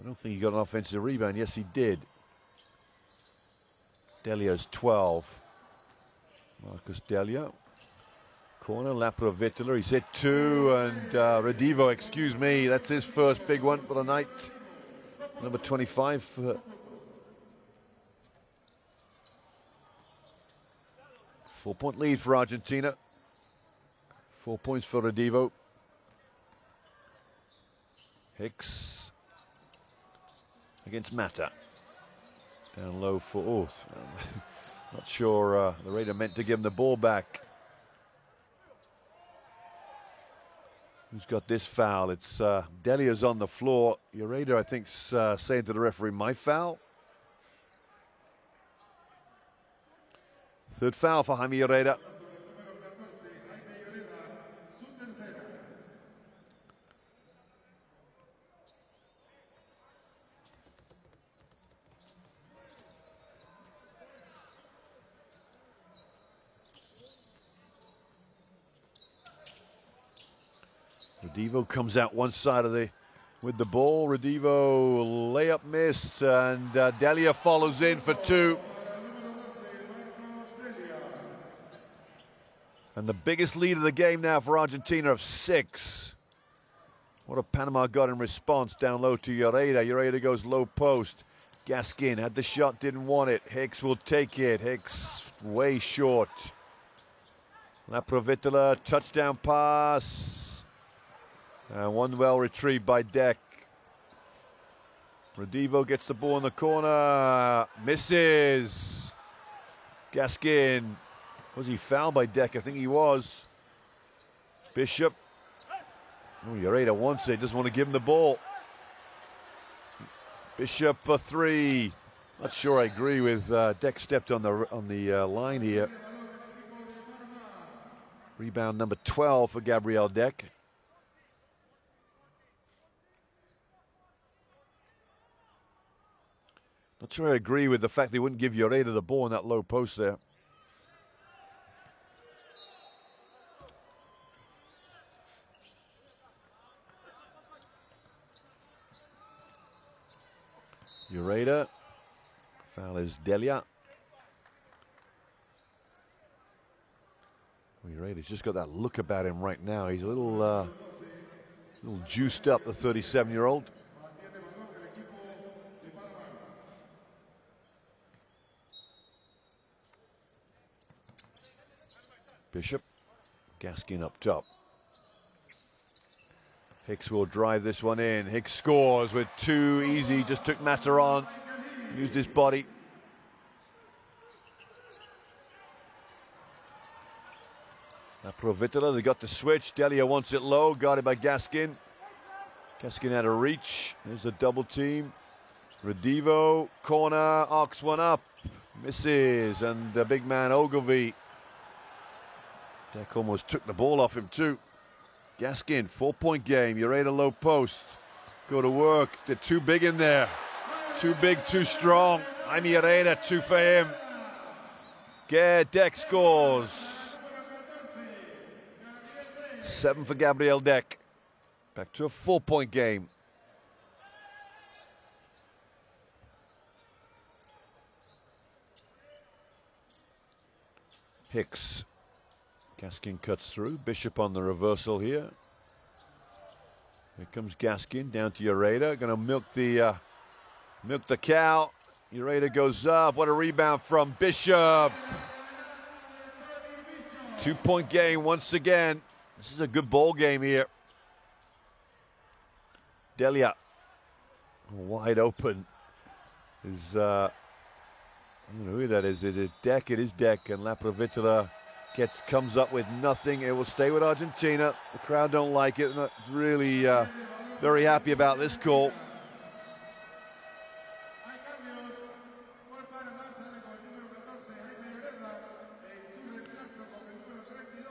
I don't think he got an offensive rebound. Yes, he did. Delio's 12. Marcus Delia. Corner, Laprovittola. He's hit 2, and Redivo, excuse me, that's his first big one for the night. Number 25. 4-point lead for Argentina. 4 points for Redivo. Hicks against Mata. Down low for Orth. Not sure the Raider meant to give him the ball back. Who's got this foul? It's Delia's on the floor. Ureda, I think, saying to the referee, my foul. Third foul for Jaime Ureda. Redivo comes out one side of with the ball. Redivo layup missed, and Delia follows in for 2. And the biggest lead of the game now for Argentina of 6. What have Panama got in response? Down low to Ureda. Ureda goes low post. Gaskin had the shot, didn't want it. Hicks will take it. Hicks way short. Laprovittola, touchdown pass. And one well retrieved by Deck. Redivo gets the ball in the corner. Misses. Gaskin. Was he fouled by Deck? I think he was. Bishop. Oh, Ureda wants it. Doesn't want to give him the ball. Bishop for 3. Not sure I agree with Deck stepped on the line here. Rebound number 12 for Gabriel Deck. Not sure I agree with the fact they wouldn't give Lloreda the ball in that low post there. Lloreda. Foul is Delia. Lloreda's just got that look about him right now. He's a little juiced up, the 37-year-old. Bishop, Gaskin up top. Hicks will drive this one in. Hicks scores with two easy, just took Matter on, used his body. Now Provitola, they got the switch. Delia wants it low, got it by Gaskin. Gaskin had a reach. There's a double team. Redivo, corner, arcs one up, misses, and the big man Ogilvy. Deck almost took the ball off him too. Gaskin, 4-point game. Lloreda low post. Go to work. They're too big in there. Too big, too strong. I'm Lloreda, 2 for him. Deck scores. 7 for Gabriel Deck. Back to a 4-point game. Hicks. Gaskin cuts through. Bishop on the reversal here. Here comes Gaskin down to Lloreda. Going to milk the cow. Lloreda goes up. What a rebound from Bishop. 2-point game once again. This is a good ball game here. Delia wide open. Is I don't know who that is. It is Deck. It is Deck, and La Provitola comes up with nothing. It will stay with Argentina. The crowd don't like it. Not really very happy about this call.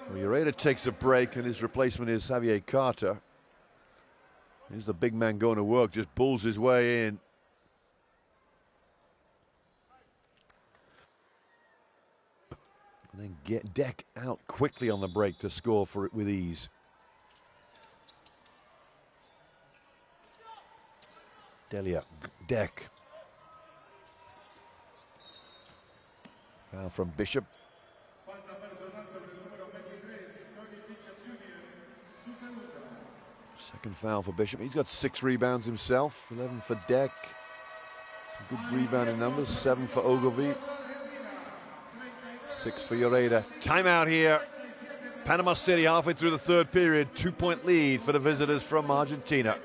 Well, Lloreda takes a break, and his replacement is Javier Carter. Here's the big man going to work, just bulls his way in. And then get Deck out quickly on the break to score for it with ease. Delia, Deck. Foul from Bishop. Second foul for Bishop. He's got 6 rebounds himself. 11 for Deck. Some good rebounding numbers. 7 for Ogilvy. 6 for Lloreda. Timeout here. Panama City halfway through the third period. 2-point lead for the visitors from Argentina.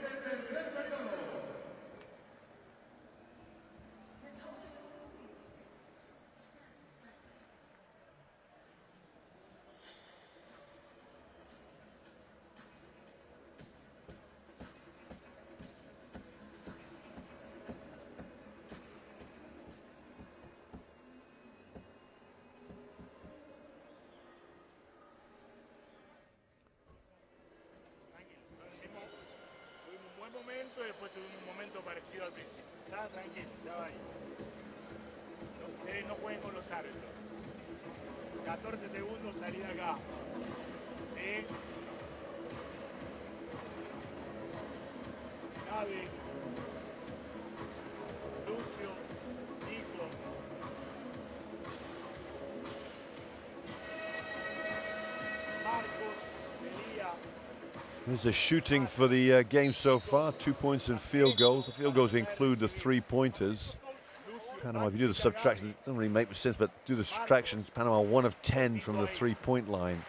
Después tuvimos un momento parecido al principio. Está tranquilo, ya va ahí. Ustedes no jueguen con los árbitros. 14 segundos, salida acá. ¿Sí? Gaby. Lucio. Nico. Marcos. Elía. There's the shooting for the game so far. 2 points and field goals. The field goals include the 3-pointers. Panama, if you do the subtractions, it doesn't really make much sense, but do the subtractions, Panama 1 of 10 from the 3-point line.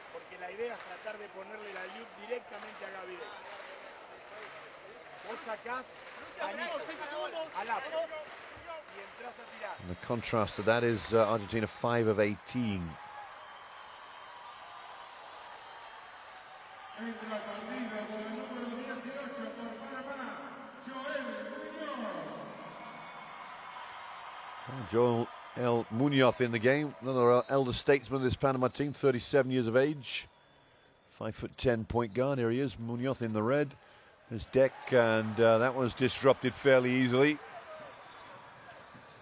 And the contrast to that is Argentina 5 of 18. Joel El Munoz in the game, another elder statesman of this Panama team, 37 years of age. 5'10" point guard, here he is, Munoz in the red. There's Deck, and that one's disrupted fairly easily.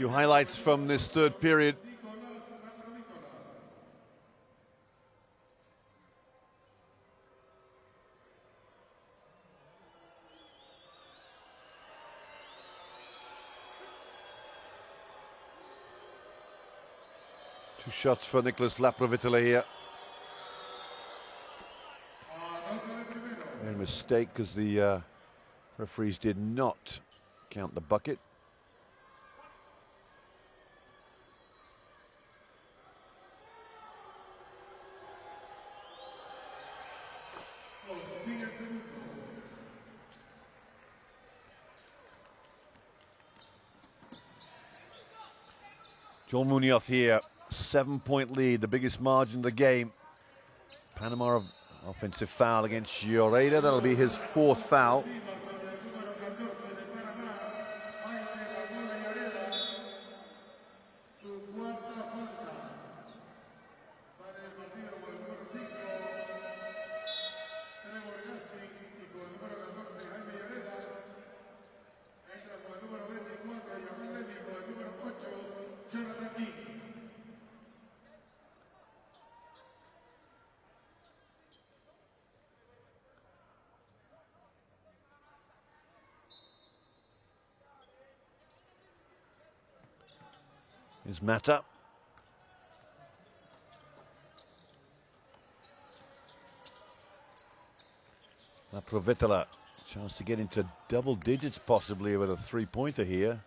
few highlights from this third period. Two shots for Nicholas Laprovitola here. Made a mistake because the referees did not count the bucket. Joel Munoz here, 7-point lead, the biggest margin of the game. Panama offensive foul against Lloreda. That'll be his fourth foul. Here's Mata. Laprovitola, chance to get into double digits possibly with a three-pointer here.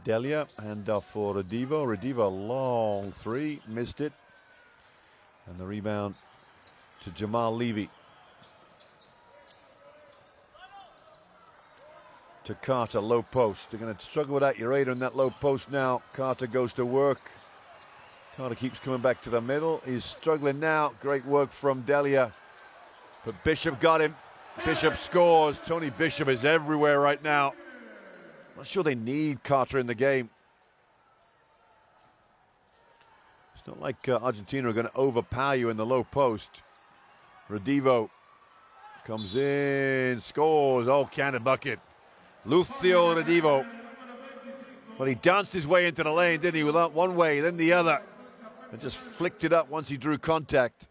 Delia, handoff for Redivo. Redivo, long three, missed it. And the rebound to Jamal Levy. To Carter, low post. They're going to struggle with that. Lloreda in that low post now. Carter goes to work. Carter keeps coming back to the middle. He's struggling now. Great work from Delia. But Bishop got him. Bishop scores. Tony Bishop is everywhere right now. Not sure they need Carter in the game. It's not like Argentina are going to overpower you in the low post. Redivo comes in, scores. Oh, cannon bucket. Lucio Redivo. Well, he danced his way into the lane, didn't he? Without one way, then the other. And just flicked it up once he drew contact.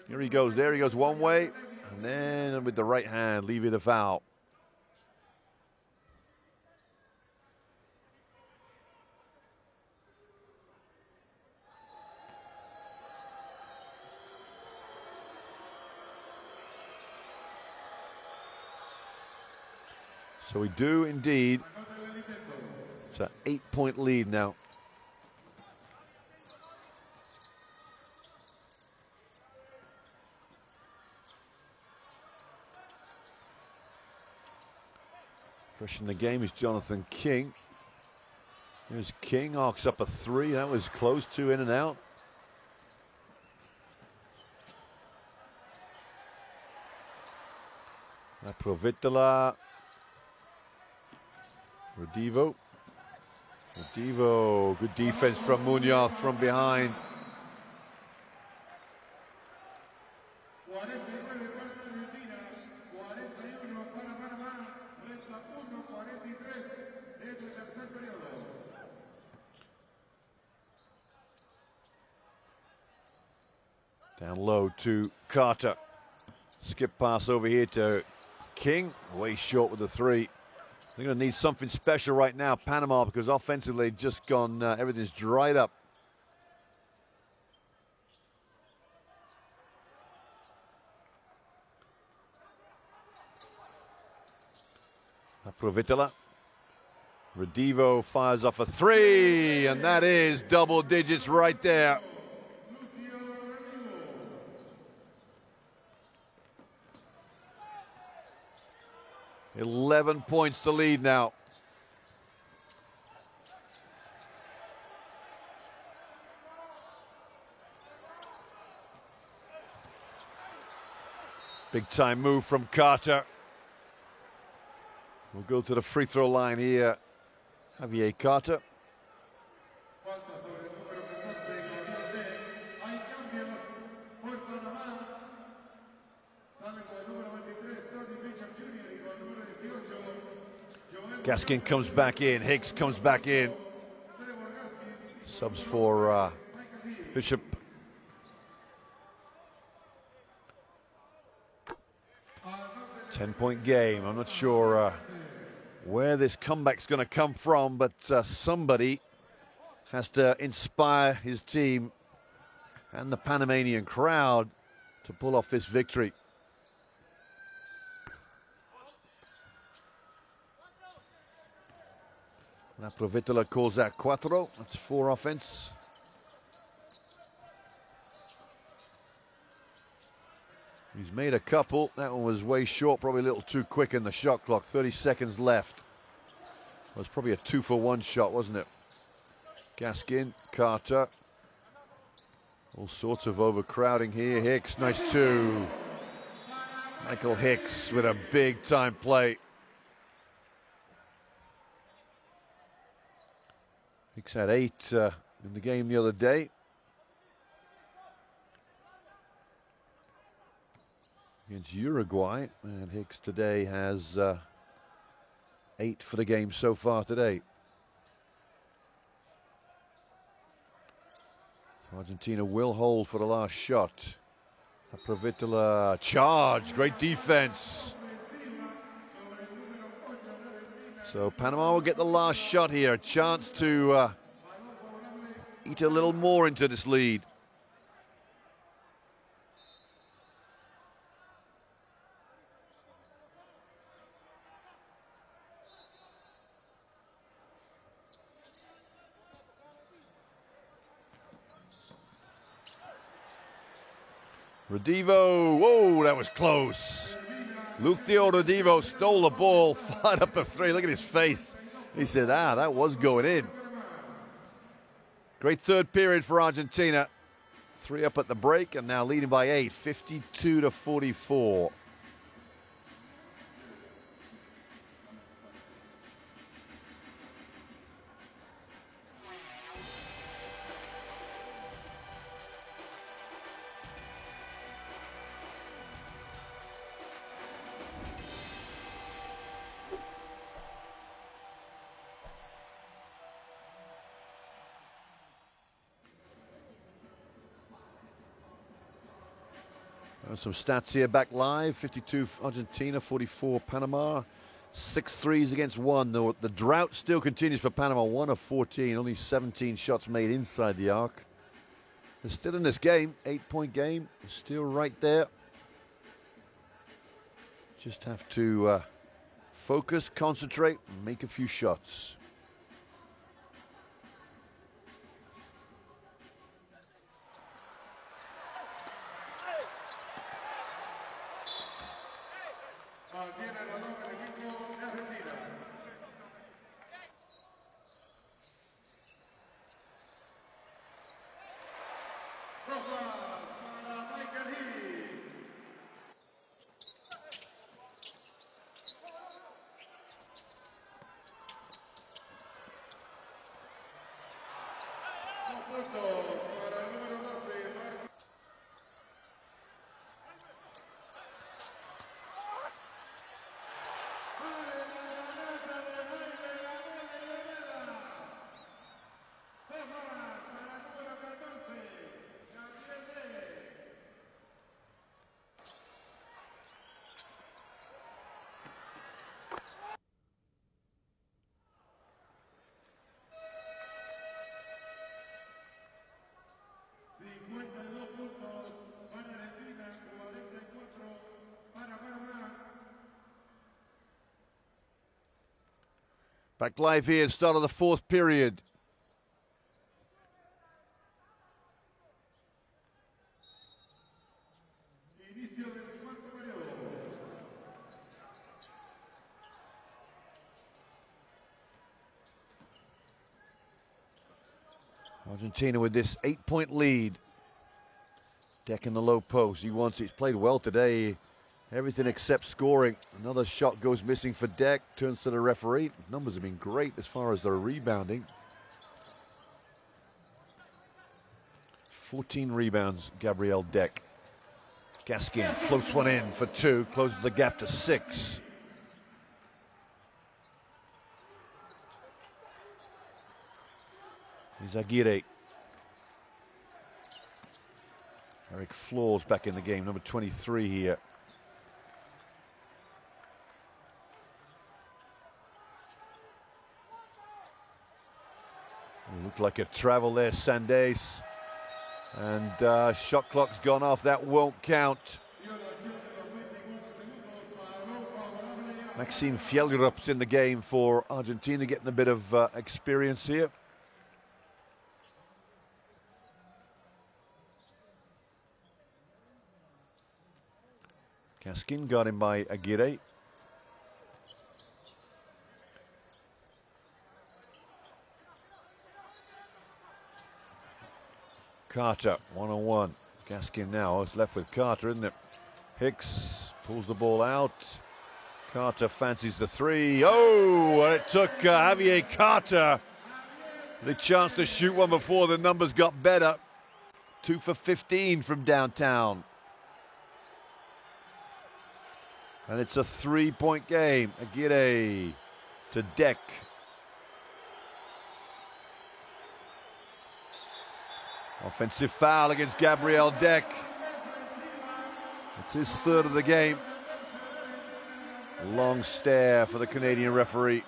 Here he goes. There he goes one way. And then with the right hand, Levy the foul. So we do indeed. It's an 8-point lead now. Fresh in the game is Jonathan King. Here's King, arcs up a three. That was close to in and out. Laprovitola. Redivo. Redivo, good defense from Munoz from behind. Down low to Carter. Skip pass over here to King. Way short with the three. They're going to need something special right now, Panama, because offensively just gone, everything's dried up. Laprovitola. Redivo fires off a three, and that is double digits right there. $11 points to lead now. Big time move from Carter. We'll go to the free throw line here. Javier Carter. Gaskin comes back in. Hicks comes back in. Subs for Bishop. Ten-point game. I'm not sure where this comeback's going to come from, but somebody has to inspire his team and the Panamanian crowd to pull off this victory. La Provitola calls that cuatro. That's 4 offense. He's made a couple. That one was way short, probably a little too quick in the shot clock. 30 seconds left. It was probably a 2-for-1 shot, wasn't it? Gaskin, Carter. All sorts of overcrowding here. Hicks, nice 2. Michael Hicks with a big time play. Hicks had 8 in the game the other day. Against Uruguay, and Hicks today has 8 for the game so far today. Argentina will hold for the last shot. Provitola charge, great defense. So Panama will get the last shot here, a chance to eat a little more into this lead. Redivo, whoa, that was close. Lucio Redivo stole the ball, fired up a 3. Look at his face. He said, that was going in. Great third period for Argentina. 3 up at the break and now leading by 8, 52-44. Some stats here back live. 52 Argentina, 44 Panama. 6 threes against 1. The drought still continues for Panama. 1 of 14. Only 17 shots made inside the arc. They're still in this game. 8-point game. Still right there. Just have to focus, concentrate, and make a few shots. Tiene el balón el equipo de Argentina. Rojas para Michael Hicks. Dos puntos para el número 12. Back live here, start of the 4th period. Argentina with this 8-point lead. Deck in the low post. He wants it. He's played well today. Everything except scoring. Another shot goes missing for Deck. Turns to the referee. Numbers have been great as far as the rebounding. 14 rebounds, Gabriel Deck. Gaskin floats one in for 2. Closes the gap to 6. is Aguirre. Eric Flores back in the game, number 23 here. Looked like a travel there, Sandes. And shot clock's gone off, that won't count. Maxime Fjellrup's in the game for Argentina, getting a bit of experience here. Gaskin got him by Aguirre. Carter, one-on-one. Gaskin now is left with Carter, isn't it? Hicks pulls the ball out. Carter fancies the three. Oh, and it took Javier Carter the chance to shoot one before the numbers got better. 2 for 15 from downtown. And it's a 3-point game. Aguirre to Deck. Offensive foul against Gabriel Deck. It's his third of the game. Long stare for the Canadian referee.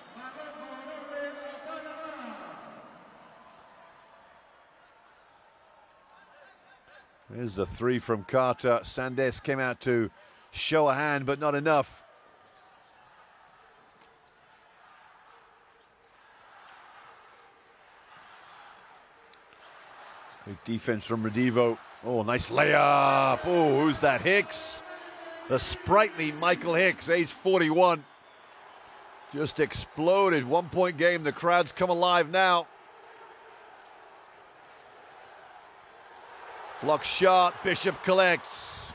Here's the three from Carter. Sandes came out to show a hand, but not enough. Big defense from Redivo. Oh, nice layup. Oh, who's that? Hicks. The sprightly Michael Hicks, age 41. Just exploded. 1-point game. The crowd's come alive now. Block shot. Bishop collects.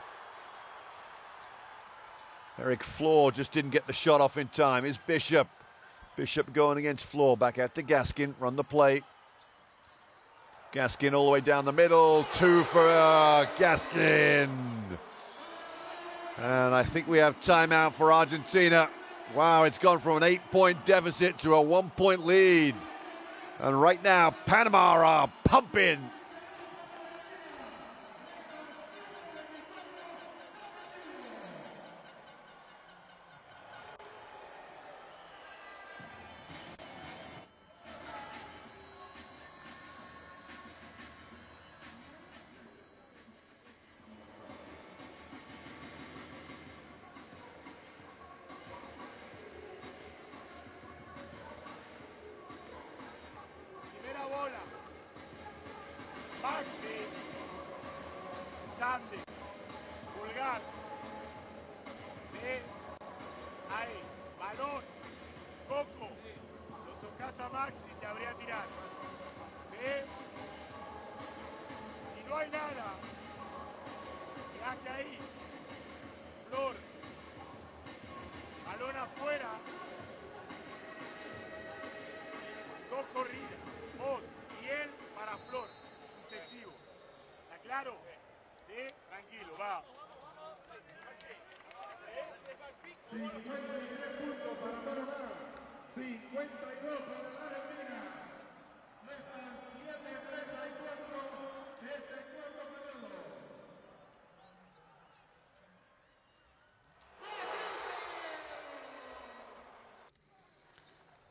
Eric Floor just didn't get the shot off in time. Here's Bishop. Bishop going against Floor. Back out to Gaskin. Run the play. Gaskin all the way down the middle. 2 for Gaskin. And I think we have timeout for Argentina. Wow, it's gone from an 8-point deficit to a 1-point lead. And right now, Panama are pumping.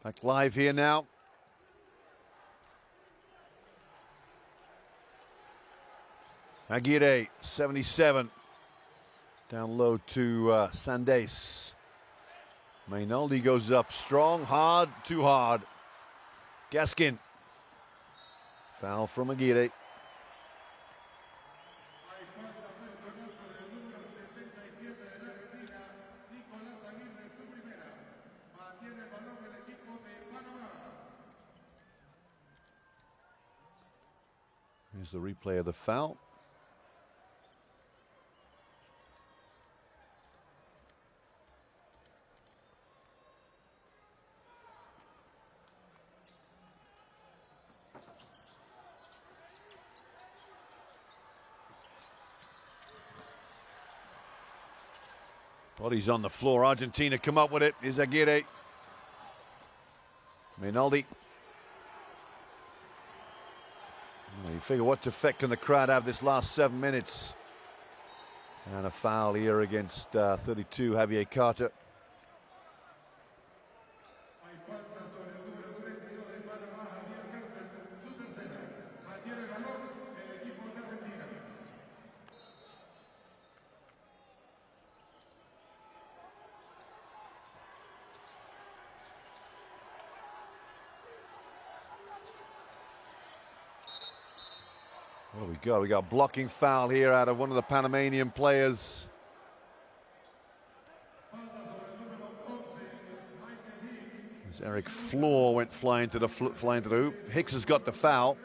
Back live here now. Aguirre, 77. Down low to Sandes. Mainaldi goes up strong, hard, too hard. Gaskin. Foul from Aguirre. Here's the replay of the foul. Bodies on the floor. Argentina come up with it. Is Aguirre. Mainaldi. You figure what effect can the crowd have this last 7 minutes? And a foul here against 32, Javier Carter. Hay falta sobre el número 32 de Panamá, Javier Carter, su tercera. Mantiene el balón el equipo de Argentina. What do we got? We got a blocking foul here out of one of the Panamanian players. As Eric Floor went flying to the hoop. Hicks has got the foul.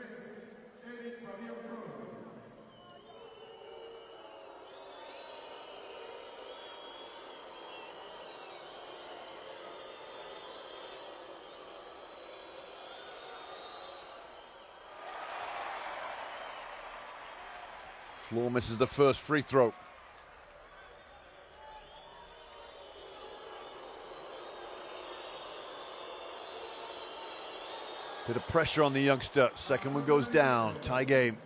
Floor misses the first free throw. Bit of pressure on the youngster. Second one goes down. Tie game.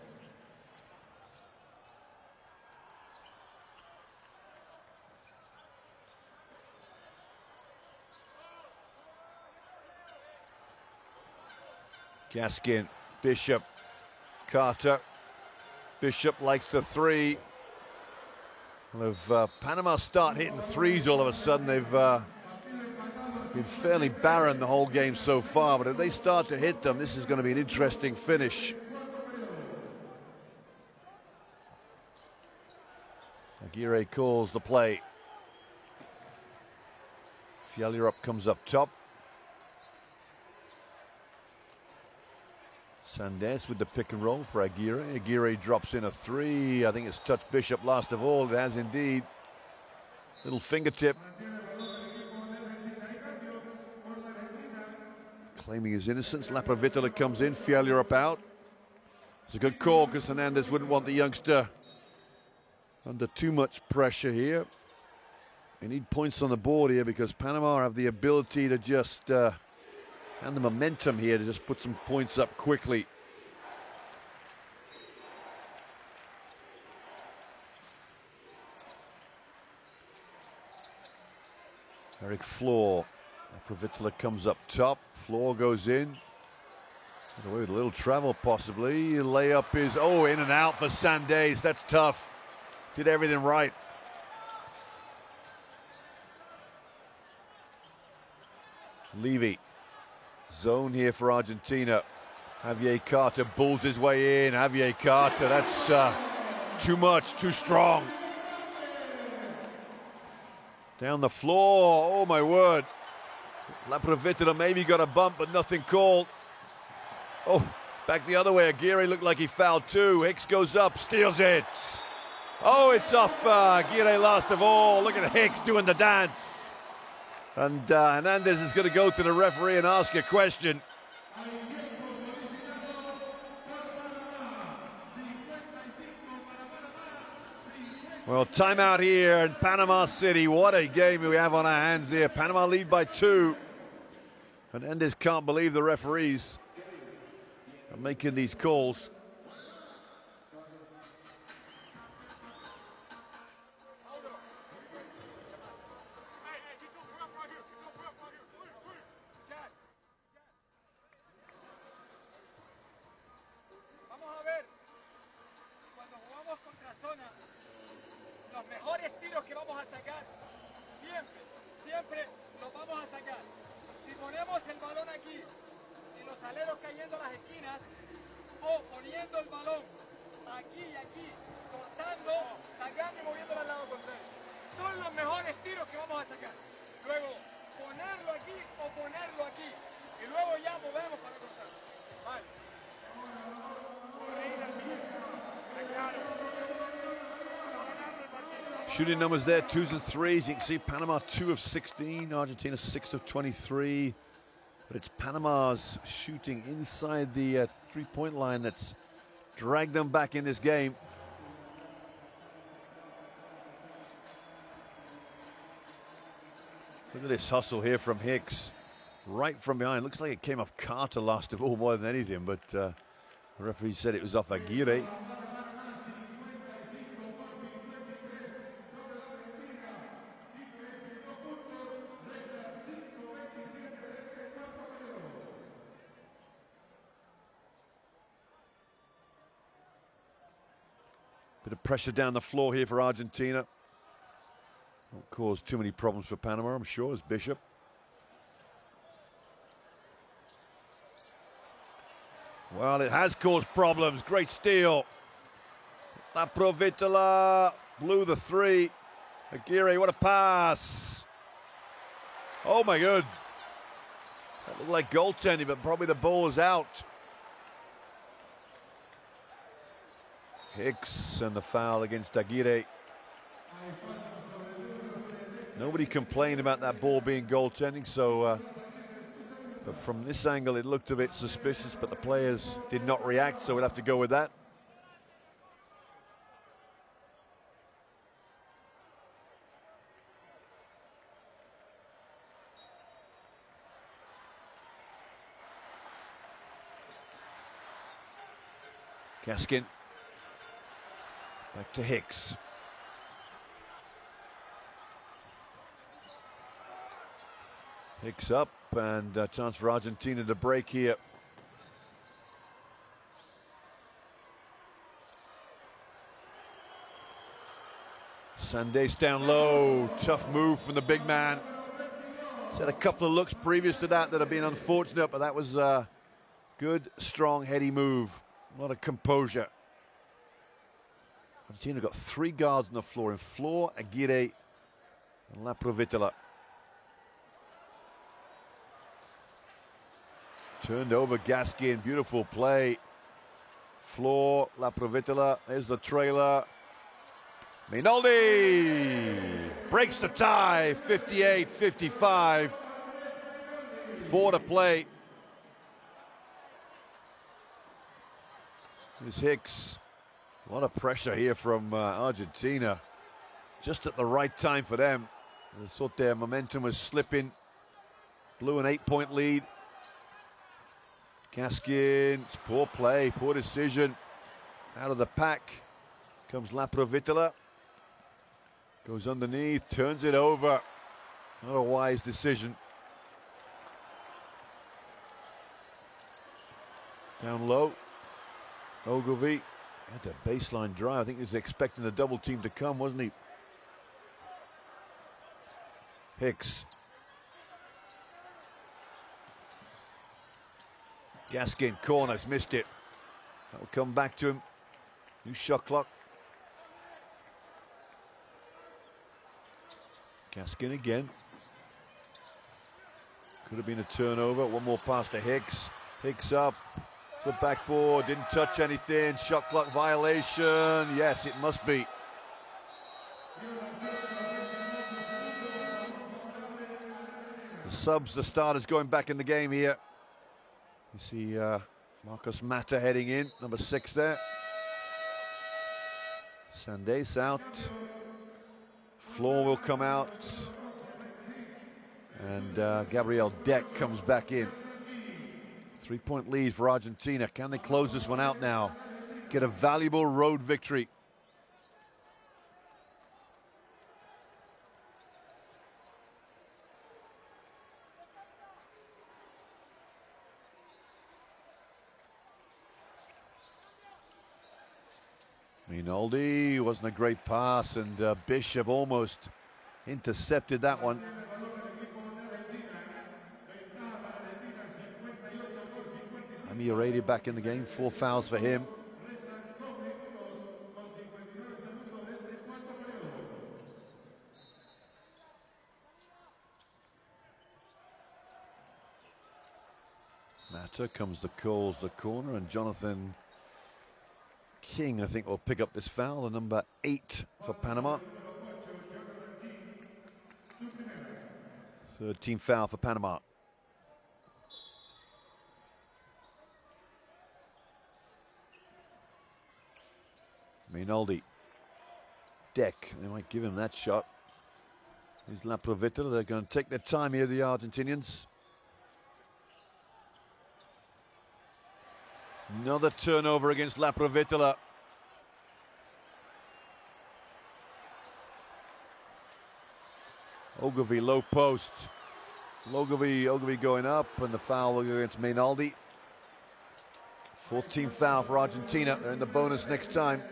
Gaskin, Bishop, Carter. Bishop likes the three. Well, if Panama start hitting threes all of a sudden, they've been fairly barren the whole game so far, but if they start to hit them, this is going to be an interesting finish. Aguirre calls the play. Fialurup comes up top. Sanders with the pick and roll for Aguirre. Aguirre drops in a three. I think it's touched Bishop last of all. It has indeed. Little fingertip. Claiming his innocence. Laprovitola comes in. Fialurup out. It's a good call because Hernandez wouldn't want the youngster under too much pressure here. They need points on the board here because Panama have the ability to just and the momentum here to just put some points up quickly. Eric Floor. Provitola comes up top. Floor goes in. With a little travel possibly. Layup is, in and out for Sanders. That's tough. Did everything right. Levy. Zone here for Argentina. Javier Carter bulls his way in. Javier Carter, that's too much, too strong. Down the floor, oh my word. Laprovitola maybe got a bump, but nothing called. Oh, back the other way. Aguirre looked like he fouled too. Hicks goes up, steals it. Oh, it's off Aguirre last of all. Look at Hicks doing the dance. And Hernandez is going to go to the referee and ask a question. Well, timeout here in Panama City. What a game we have on our hands here. Panama lead by 2. Hernandez can't believe the referees are making these calls. Los mejores tiros que vamos a sacar, siempre los vamos a sacar. Si ponemos el balón aquí y los aleros cayendo a las esquinas, o poniendo el balón aquí y aquí, cortando, sacando y moviéndolo al lado contrario, son los mejores tiros que vamos a sacar. Luego, ponerlo aquí o ponerlo aquí, y luego ya movemos para cortar. Vale. Shooting numbers there, 2s and 3s. You can see Panama 2 of 16, Argentina 6 of 23. But it's Panama's shooting inside the three-point line that's dragged them back in this game. Look at this hustle here from Hicks. Right from behind. Looks like it came off Carter last of all more than anything, but The referee said it was off Aguirre. Bit of pressure down the floor here for Argentina. Won't cause too many problems for Panama, I'm sure, as Bishop. Well, it has caused problems. Great steal. La Provitola blew the three. Aguirre, what a pass. Oh my God. That looked like goaltending, but probably the ball is out. Hicks and the foul against Aguirre. Nobody complained about that ball being goaltending, so but from this angle it looked a bit suspicious, but the players did not react, so we'll have to go with that. Gaskin. Back to Hicks. Hicks up, and a chance for Argentina to break here. Sandés down low, tough move from the big man. He's had a couple of looks previous to that have been unfortunate, but that was a good, strong, heady move. A lot of composure. Argentina got three guards on the floor in Floor, Aguirre, and La Provitola. Turned over Gaskin, beautiful play. Floor, La Provitola, there's the trailer. Minoldi breaks the tie, 58-55. 4 to play. Here's Hicks. A lot of pressure here from Argentina. Just at the right time for them. I thought their momentum was slipping. Blew an 8-point lead. Gaskin, it's poor play, poor decision. Out of the pack comes La Provitola. Goes underneath, turns it over. Not a wise decision. Down low. Ogilvy had a baseline drive. I think he was expecting the double team to come, wasn't he? Hicks. Gaskin, corners, missed it. That will come back to him. New shot clock. Gaskin again. Could have been a turnover. One more pass to Hicks. Hicks up. The backboard, didn't touch anything. Shot clock violation. Yes, it must be. The subs, the starters going back in the game here. You see Marcos Mata heading in, number 6 there. Sandés out. Floor will come out. And Gabriel Deck comes back in. 3-point lead for Argentina. Can they close this one out now? Get a valuable road victory. Minoldi, wasn't a great pass, and Bishop almost intercepted that one. Amir back in the game, 4 fouls for him. Mata comes to calls the corner, and Jonathan King, I think, will pick up this foul, the number 8 for Panama. 3rd team foul for Panama. Minoldi. Deck, they might give him that shot. Here's La Provitola. They're going to take their time here, the Argentinians. Another turnover against La Provitola. Ogilvy, low post. Ogilvy going up, and the foul will go against Mainaldi. 14th foul for Argentina. They're in the bonus next time.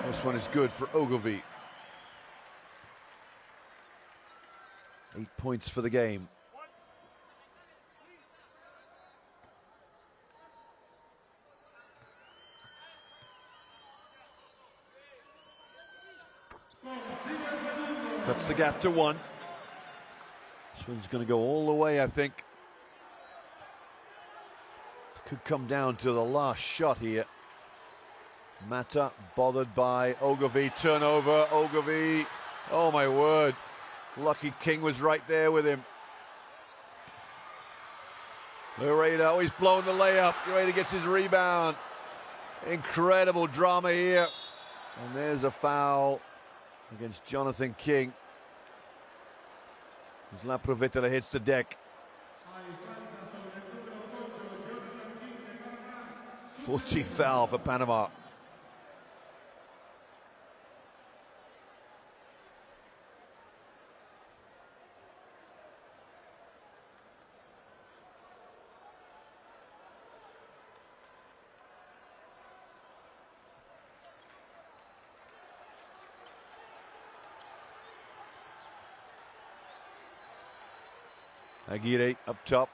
This one is good for Ogilvy. 8 points for the game. Cuts the gap to 1. This one's going to go all the way, I think. Could come down to the last shot here. Mata bothered by Ogilvy. Turnover, Ogilvy. Oh my word. Lucky King was right there with him. Loreda, oh, he's blown the layup. Loreda gets his rebound. Incredible drama here. And there's a foul against Jonathan King. As La Provitola hits the deck. 14th foul for Panama. Aguirre up top.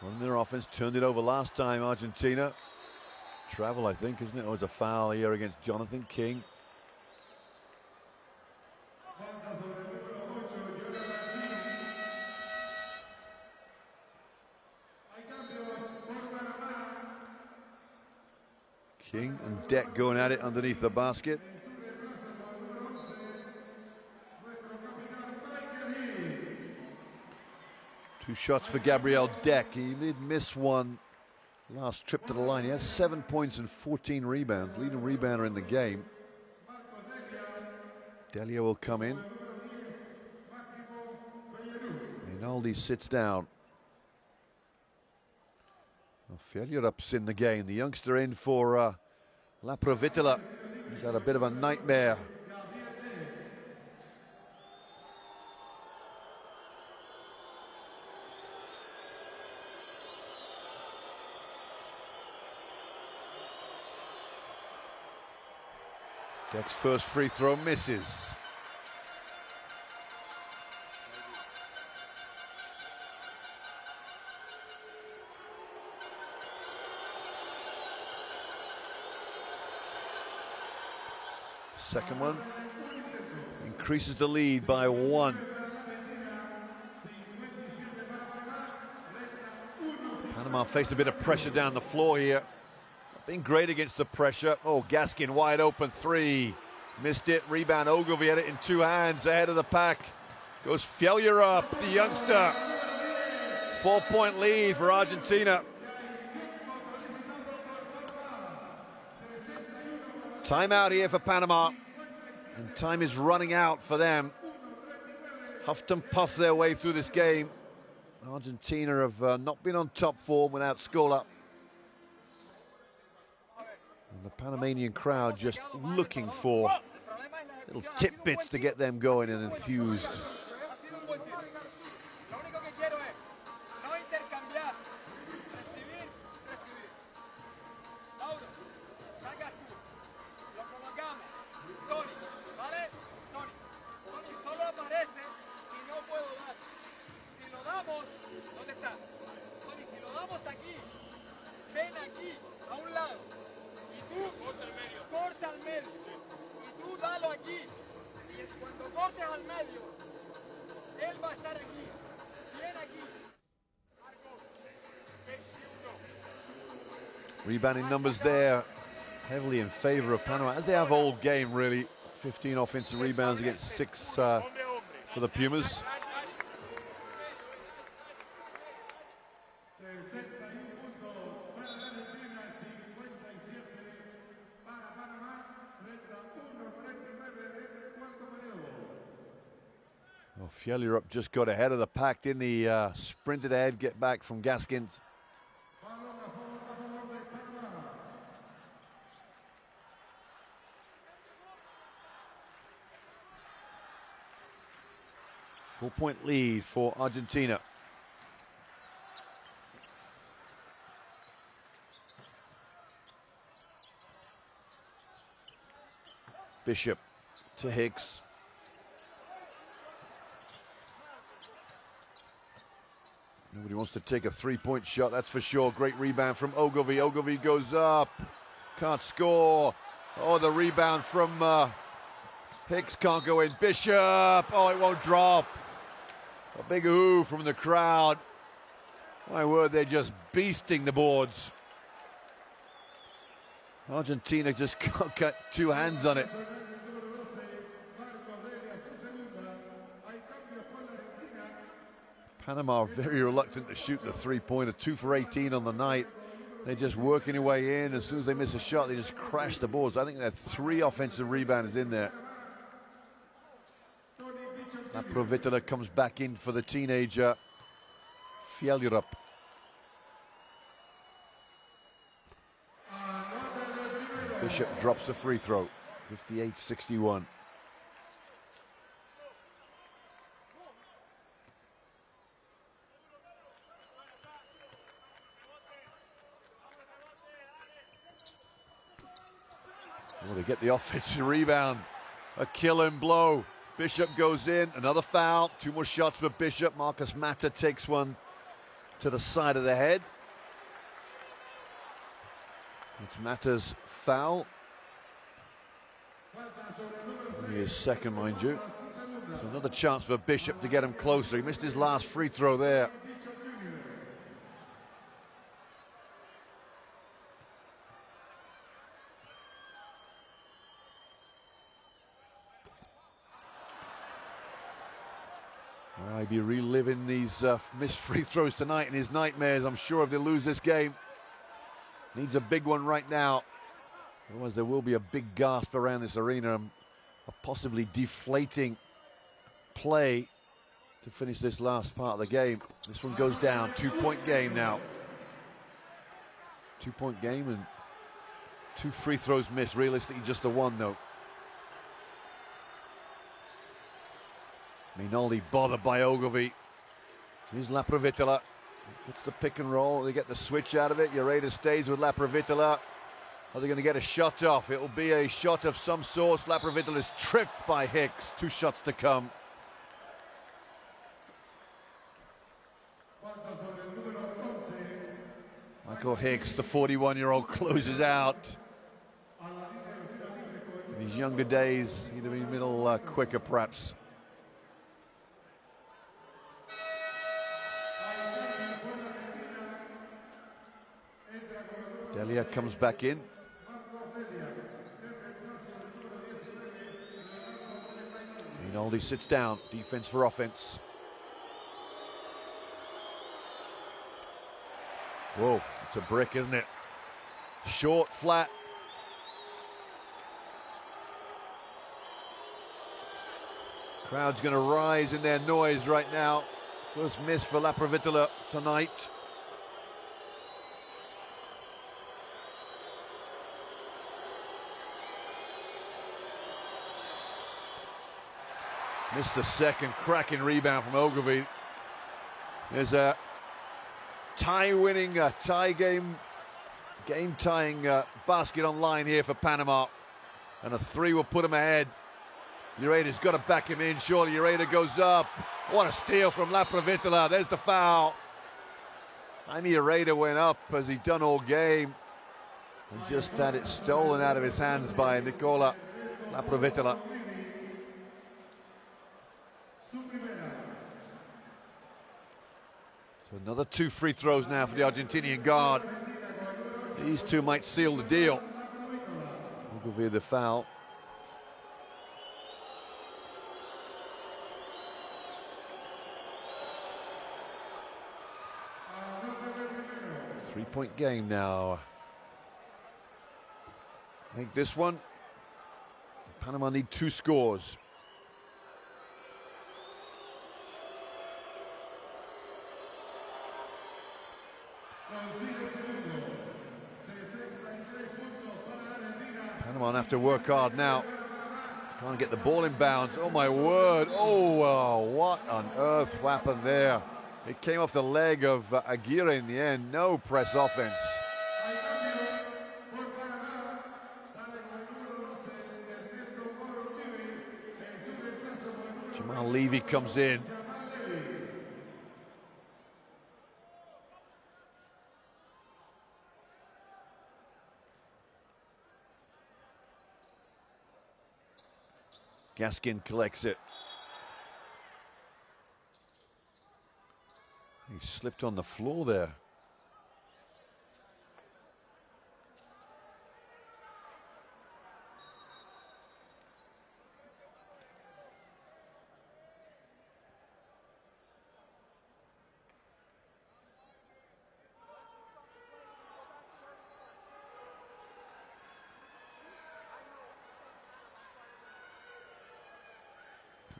On their offense, turned it over last time, Argentina. Travel, I think, isn't it? Oh, it's a foul here against Jonathan King. King and Deck going at it underneath the basket. Two shots for Gabriel Deck. He did miss one last trip to the line. He has 7 points and 14 rebounds. Leading rebounder in the game. Delia will come in. Mainaldi sits down. Well, Fjellurup's in the game. The youngster in for La Provitola. He's had a bit of a nightmare. Deck's first free throw misses. Second one increases the lead by 1. Panama faced a bit of pressure down the floor here. Been great against the pressure. Oh, Gaskin wide open 3. Missed it. Rebound. Ogilvy had it in 2 hands ahead of the pack. Goes Fjellrup, the youngster. 4-point lead for Argentina. Timeout here for Panama. And time is running out for them. Huffed and puffed their way through this game. Argentina have not been on top form without Scola. And the Panamanian crowd just looking for little tidbits to get them going and enthused. Rebounding numbers there, heavily in favor of Panama, as they have all game really. 15 offensive rebounds against 6 for the Pumas. Fjellrup just got ahead of the pack, didn't he? Sprinted ahead, get back from Gaskins. Balón a favor de Panamá. 4-point lead for Argentina. Bishop to Hicks. Nobody wants to take a three-point shot, that's for sure. Great rebound from Ogilvy. Ogilvy goes up, can't score. Oh, the rebound from Hicks can't go in. Bishop, oh, it won't drop. A big ooh from the crowd. My word, they're just beasting the boards. Argentina just can't get two hands on it. Panama are very reluctant to shoot the three-pointer. 2 for 18 on the night. They're just working their way in. As soon as they miss a shot, they just crash the boards. I think they had 3 offensive rebounders in there. Provitola comes back in for the teenager Fjellrup. Bishop drops the free throw. 58-61. Oh, they get the offensive rebound. A killing blow. Bishop goes in, another foul. 2 more shots for Bishop. Marcus Mata takes one to the side of the head. It's Mata's foul. Only his second, mind you. So another chance for Bishop to get him closer. He missed his last free throw there. I'll be reliving these missed free throws tonight in his nightmares. I'm sure if they lose this game, needs a big one right now. Otherwise, there will be a big gasp around this arena. A possibly deflating play to finish this last part of the game. This one goes down. 2-point game now. 2-point game and 2 free throws missed. Realistically, just the one though. Minoldi bothered by Ogilvy. Here's Laprovitola. Gets the pick and roll. They get the switch out of it. Ureta stays with Laprovitola. Are they going to get a shot off? It will be a shot of some sort. Laprovitola is tripped by Hicks. 2 shots to come. Michael Hicks, the 41-year-old, closes out. In his younger days, he'd have been a little quicker, perhaps. Delia comes back in. Minoldi sits down. Defense for offense. Whoa, it's a brick, isn't it? Short, flat. Crowd's going to rise in their noise right now. First miss for Laprovitola tonight. Missed a second, cracking rebound from Ogilvy. There's a tie-winning, tie game-tying basket on line here for Panama. And a 3 will put him ahead. Ureta's got to back him in, surely. Ureta goes up. What a steal from Laprovitola. There's the foul. Jaime Ureta went up as he'd done all game. And just had it stolen out of his hands by Nicola Laprovitola. So another 2 free throws now for the Argentinian guard. These 2 might seal the deal. Ogilvy the foul. Three-point game now. I think this one, Panama need 2 scores. Panama have to work hard now. Can't get the ball in bounds. Oh my word. Oh, what on earth happened there? It came off the leg of Aguirre in the end. No press offense. Jamal Levy comes in. Gaskin collects it. He slipped on the floor there.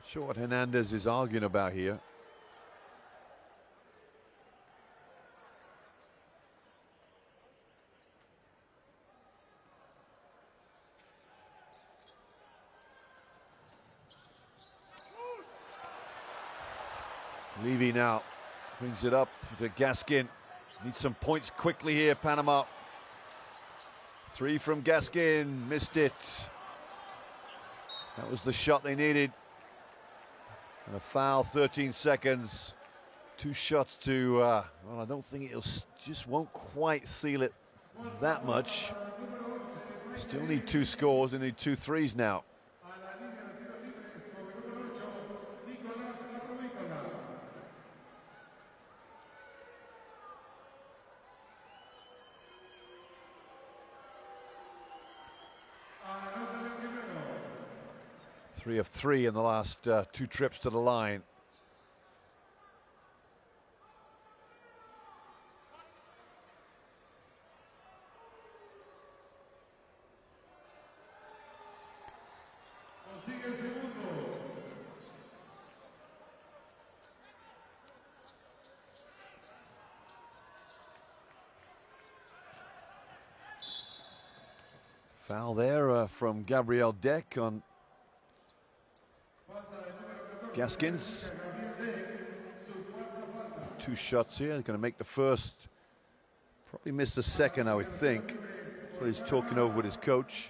Sure what Hernandez is arguing about here. Levy now brings it up to Gaskin. Needs some points quickly here, Panama. 3 from Gaskin, missed it. That was the shot they needed. And a foul, 13 seconds. 2 shots to, well, I don't think it'll, just won't quite seal it that much. Still need 2 scores, they need 2 threes now. Three of 3 in the last 2 trips to the line. Foul there from Gabriel Deck on Gaskins. 2 shots here. They're going to make the first. Probably missed the second, I would think. So he's talking over with his coach.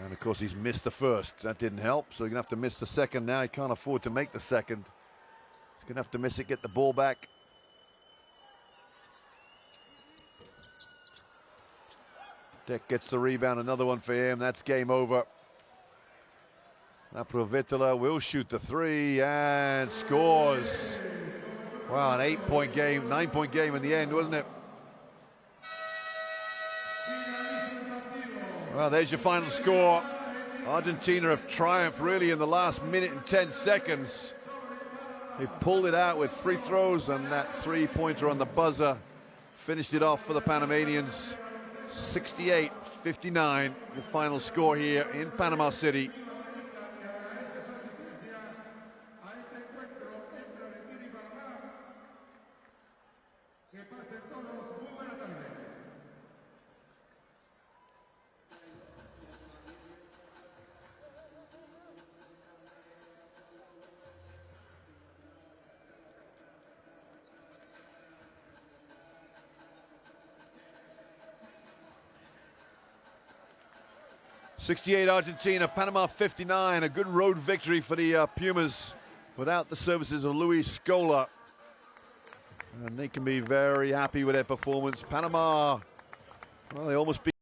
And of course he's missed the first. That didn't help. So he's going to have to miss the second now. He can't afford to make the second. He's going to have to miss it, get the ball back. Deck gets the rebound, another one for him. That's game over. Naprovitola will shoot the 3 and scores. Wow, an 8-point game, 9-point game in the end, wasn't it? Well, there's your final score. Argentina have triumphed really in the last minute and 10 seconds. They pulled it out with free throws, and that 3-pointer on the buzzer finished it off for the Panamanians. 68-59, the final score here in Panama City. '68 Argentina, Panama 59. A good road victory for the Pumas without the services of Luis Scola. And they can be very happy with their performance. Panama, well, they almost beat